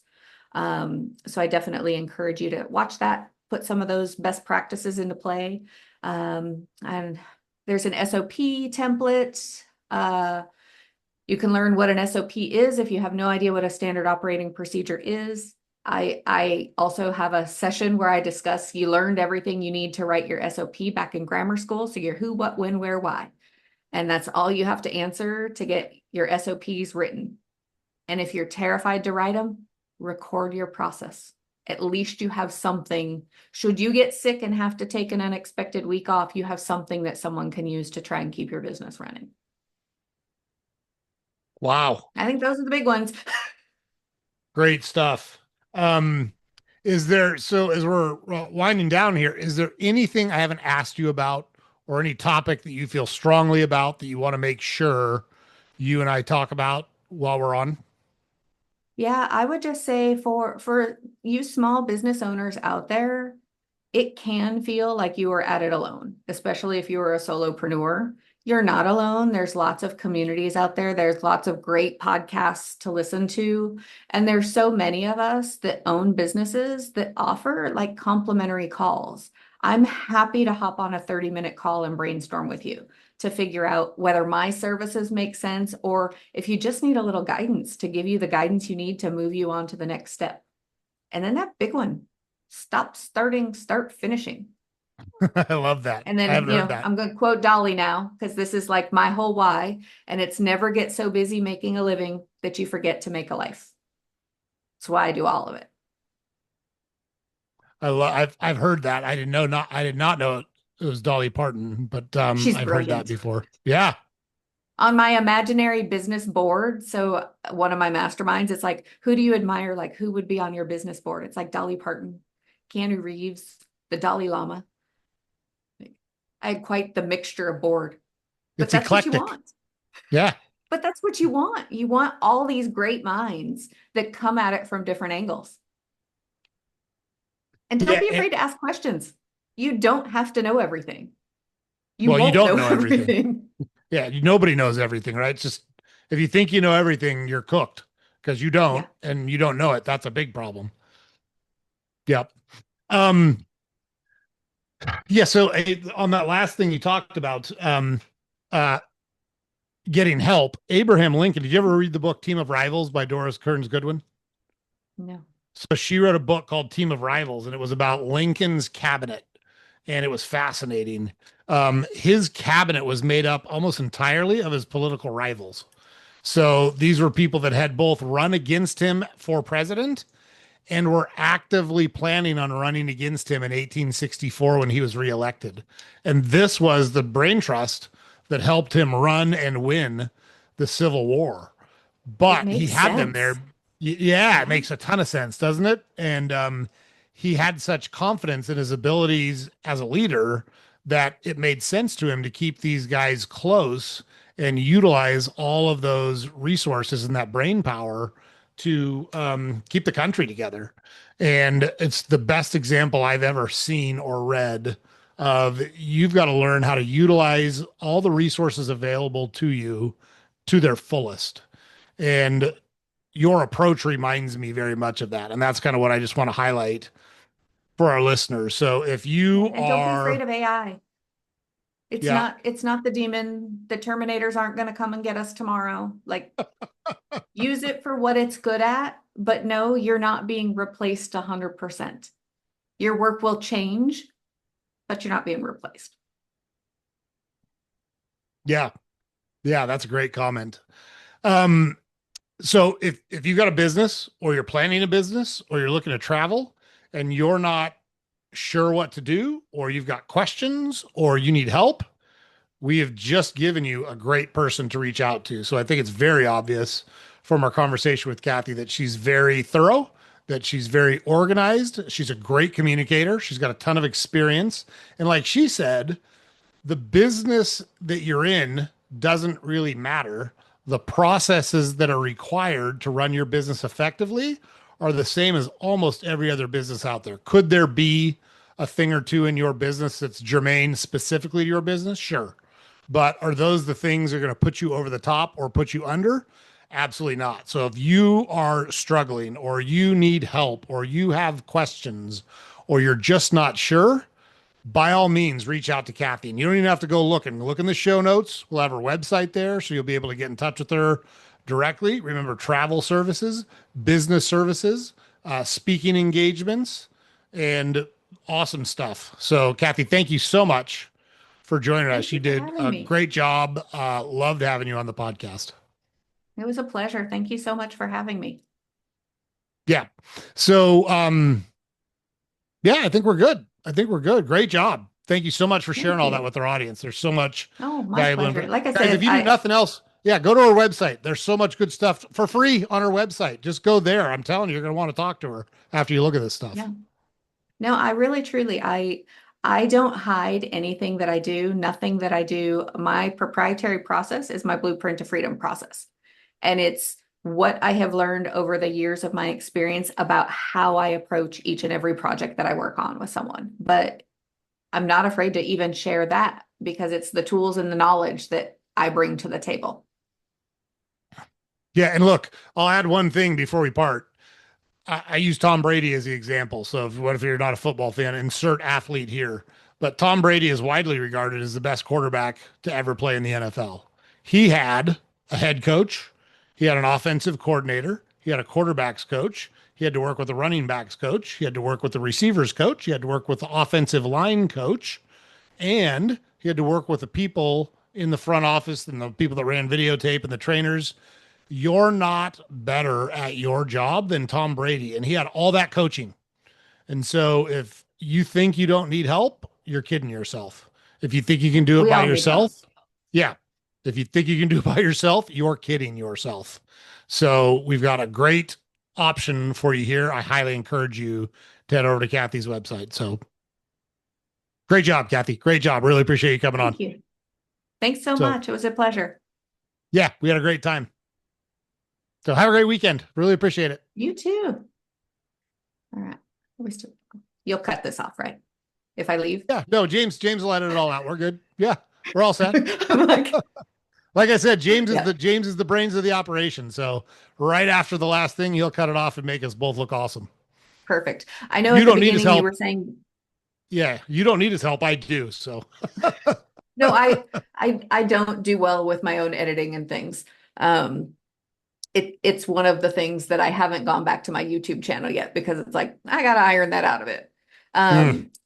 So I definitely encourage you to watch that, put some of those best practices into play. And there's an SOP template. You can learn what an SOP is if you have no idea what a standard operating procedure is. I also have a session where I discuss, you learned everything you need to write your SOP back in grammar school. So your who, what, when, where, why. And that's all you have to answer to get your SOPs written. And if you're terrified to write them, record your process. At least you have something. Should you get sick and have to take an unexpected week off, you have something that someone can use to try and keep your business running. Wow. I think those are the big ones. Great stuff. Um, Is there, so as we're winding down here, is there anything I haven't asked you about or any topic that you feel strongly about that you want to make sure you and I talk about while we're on? Yeah, I would just say for you small business owners out there, it can feel like you are at it alone, especially if you are a solopreneur. You're not alone. There's lots of communities out there. There's lots of great podcasts to listen to. And there's so many of us that own businesses that offer like complimentary calls. I'm happy to hop on a 30-minute call and brainstorm with you to figure out whether my services make sense or if you just need a little guidance to give you the guidance you need to move you on to the next step. And then that big one, stop starting, start finishing. I love that. And I then, haven't heard that. I'm going to quote Dolly now because this is like my whole why. And it's never get so busy making a living that you forget to make a life. That's why I do all of it. I've heard that. I did not know it was Dolly Parton, but She's I've heard that brilliant. before. Yeah. On my imaginary business board, so one of my masterminds, it's like, who do you admire? Like, who would be on your business board? It's like Dolly Parton, Keanu Reeves, the Dalai Lama. I had quite the mixture of board, but It's that's what you eclectic. want. Yeah. But that's what you want. You want all these great minds that come at it from different angles. And don't Yeah. be afraid to ask questions. You don't have to know everything. You Well, you won't don't know know everything. everything. Yeah. Nobody knows everything, right? It's just if you think you know everything, you're cooked because you don't Yeah. and you don't know it. That's a big problem. Yep. Um, yeah. So on that last thing you talked about, uh, getting help, Abraham Lincoln, did you ever read the book Team of Rivals by Doris Kearns Goodwin? No. So she wrote a book called Team of Rivals, and it was about Lincoln's cabinet, and it was fascinating. His cabinet was made up almost entirely of his political rivals. So these were people that had both run against him for president and were actively planning on running against him in 1864 when he was reelected. And this was the brain trust that helped him run and win the Civil War. It But he makes had them there. sense. Yeah, it Yeah. makes a ton of sense, doesn't it? And he had such confidence in his abilities as a leader that it made sense to him to keep these guys close and utilize all of those resources and that brain power to keep the country together. And it's the best example I've ever seen or read of you've got to learn how to utilize all the resources available to you to their fullest. And your approach reminds me very much of that. And that's kind of what I just want to highlight for our listeners. So if you And don't be afraid are, of AI. yeah, It's not the demon. The Terminators aren't going to come and get us tomorrow. Like, use it for what it's good at, but no, you're not being replaced 100%. Your work will change, but you're not being replaced. yeah, yeah, that's a great comment. Um, so if you've got a business or you're planning a business or you're looking to travel and you're not sure what to do, or you've got questions or you need help, we have just given you a great person to reach out to. So I think it's very obvious from our conversation with Kathy that she's very thorough, that she's very organized. She's a great communicator. She's got a ton of experience. And like she said, the business that you're in doesn't really matter. The processes that are required to run your business effectively are the same as almost every other business out there. Could there be a thing or two in your business that's germane specifically to your business? Sure. But are those the things that are going to put you over the top or put you under? Absolutely not. So if you are struggling or you need help or you have questions or you're just not sure, by all means, reach out to Kathy. And you don't even have to go looking. Look in the show notes. We'll have her website there, so you'll be able to get in touch with her directly. Remember, travel services, business services, speaking engagements, and awesome stuff. So, Kathy, thank you so much for joining us. Thank You you for did having a me. great job. Loved having you on the podcast. It was a pleasure. Thank you so much for having me. Yeah. So, yeah, I think we're good. I think we're good. Great job. Thank you so much for sharing Thank all that you. with our audience. There's so much Oh, my valuable pleasure. info. Like I Guys, if said, you do nothing else, Yeah, go to her website. There's so much good stuff for free on her website. Just go there. I'm telling you, you're going to want to talk to her after you look at this stuff. Yeah. No, I really truly I don't hide anything that I do, nothing that I do. My proprietary process is my blueprint to freedom process. And it's what I have learned over the years of my experience about how I approach each and every project that I work on with someone. But I'm not afraid to even share that because it's the tools and the knowledge that I bring to the table. Yeah, and look, I'll add one thing before we part. I use Tom Brady as the example. So, what if you're not a football fan? Insert athlete here. But Tom Brady is widely regarded as the best quarterback to ever play in the NFL. He had a head coach, he had an offensive coordinator, he had a quarterbacks coach, he had to work with a running backs coach, he had to work with the receivers coach, he had to work with the offensive line coach, and he had to work with the people in the front office and the people that ran videotape and the trainers. You're not better at your job than Tom Brady. And he had all that coaching. And so if you think you don't need help, you're kidding yourself. If you think you can do it We by all need help. yourself, yeah. If you think you can do it by yourself, you're kidding yourself. So we've got a great option for you here. I highly encourage you to head over to Kathy's website. So great job, Kathy. Great job. Really appreciate you coming on. Thank you. Thanks so So much. It was a pleasure. yeah, we had a great time. So have a great weekend. Really appreciate it. You too. All right. You'll cut this off, right? If I leave? Yeah, no, James will edit it all out. We're good. Yeah, we're all set. I'm like, Like I said, James is yeah, the brains of the operation. So right after the last thing, he'll cut it off and make us both look awesome. perfect. I know You at the don't need his beginning you help. were saying, Yeah, you don't need his help. I do. So no, I don't do well with my own editing and things. It's one of the things that I haven't gone back to my YouTube channel yet because it's like I gotta iron that out of it.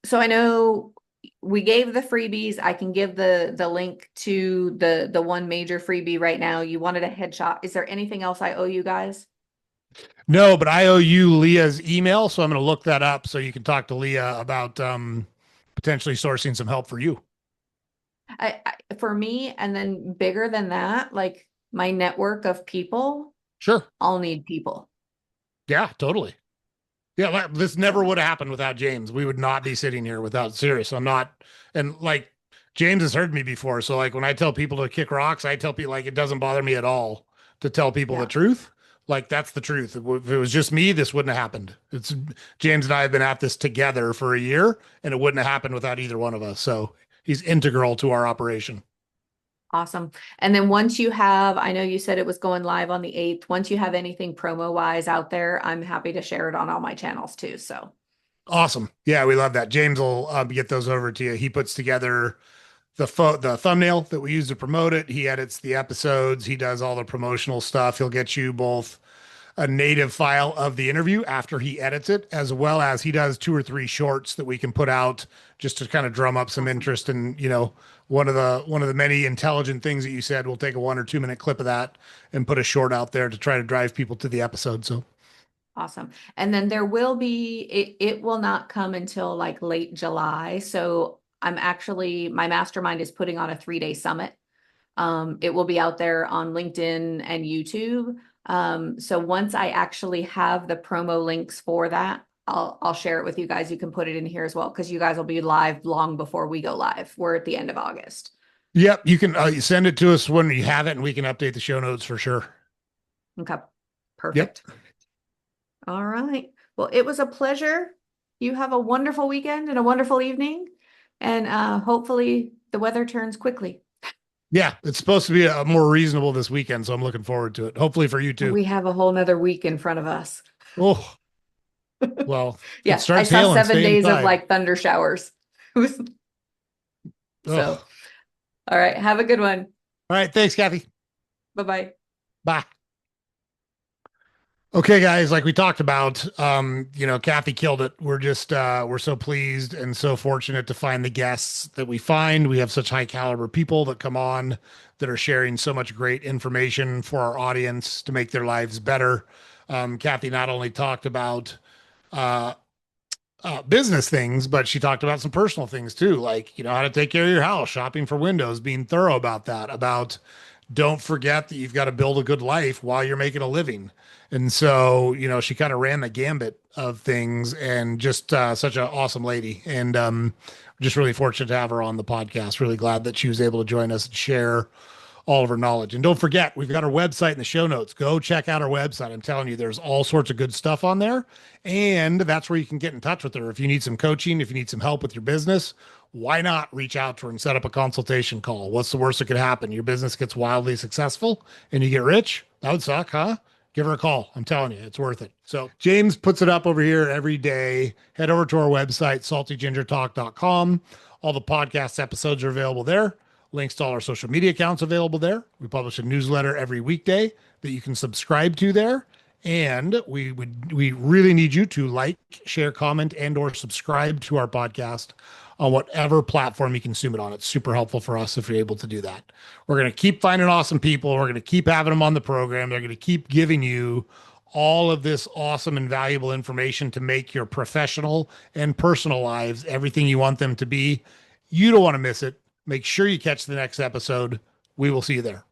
So I know we gave the freebies. I can give the link to the one major freebie right now. You wanted a headshot. Is there anything else I owe you guys? no, but I owe you Leah's email, so I'm going to look that up so you can talk to Leah about potentially sourcing some help for you. For me, and then bigger than that, like my network of people, Sure. I'll need people. Yeah, totally. Yeah, this never would have happened without James. We would not be sitting here without serious. I'm not, and like James has heard me before. So like when I tell people to kick rocks, I tell people like it doesn't bother me at all to tell people the Yeah. truth. Like that's the truth. If it was just me, this wouldn't have happened. It's James and I have been at this together for a year, and it wouldn't have happened without either one of us. So he's integral to our operation. Awesome. And then once you have, I know you said it was going live on the 8th. Once you have anything promo wise out there, I'm happy to share it on all my channels too. So Awesome. Yeah, we love that. James will get those over to you. He puts together the thumbnail that we use to promote it. He edits the episodes. He does all the promotional stuff. He'll get you both a native file of the interview after he edits it, as well as he does 2 or 3 shorts that we can put out just to kind of drum up some interest. And one of the many intelligent things that you said, we'll take a 1 or 2 minute clip of that and put a short out there to try to drive people to the episode. So awesome. And then there will be, it will not come until like late July. So my mastermind is putting on a 3-day summit. It will be out there on LinkedIn and YouTube. So once I actually have the promo links for that, I'll share it with you guys. You can put it in here as well because you guys will be live long before we go live. We're at the end of August. yep, you can send it to us when you have it and we can update the show notes for sure. Okay, Yep. perfect. All right. Well, it was a pleasure. You have a wonderful weekend and a wonderful evening. And hopefully the weather turns quickly. Yeah, it's supposed to be more reasonable this weekend, so I'm looking forward to it. Hopefully for you too. We have a whole nother week in front of us. Oh, well, it Yeah, I starts saw hailing. 7 days of Inside. like thunder showers. So, Ugh. all right. Have a good one. All right, thanks, Kathy. Bye-bye. Bye. Okay, guys, like we talked about, Kathy killed it. We're so pleased and so fortunate to find the guests that we find. We have such high caliber people that come on that are sharing so much great information for our audience to make their lives better. Kathy not only talked about uh, business things, but she talked about some personal things too, like, how to take care of your house, shopping for windows, being thorough about that, about don't forget that you've got to build a good life while you're making a living. And so, she kind of ran the gambit of things, and just such an awesome lady. And just really fortunate to have her on the podcast. Really glad that she was able to join us and share all of her knowledge. And don't forget, we've got our website in the show notes. Go check out our website. I'm telling you, there's all sorts of good stuff on there. And that's where you can get in touch with her. If you need some coaching, if you need some help with your business, why not reach out to her and set up a consultation call? What's the worst that could happen? Your business gets wildly successful and you get rich? That would suck, huh? Give her a call. I'm telling you, it's worth it. So James puts it up over here every day. Head over to our website, saltygingertalk.com. All the podcast episodes are available there. Links to all our social media accounts available there. We publish a newsletter every weekday that you can subscribe to there. And we really need you to like, share, comment, and or subscribe to our podcast on whatever platform you consume it on. It's super helpful for us if you're able to do that. We're going to keep finding awesome people. We're going to keep having them on the program. They're going to keep giving you all of this awesome and valuable information to make your professional and personal lives everything you want them to be. You don't want to miss it. Make sure you catch the next episode. We will see you there.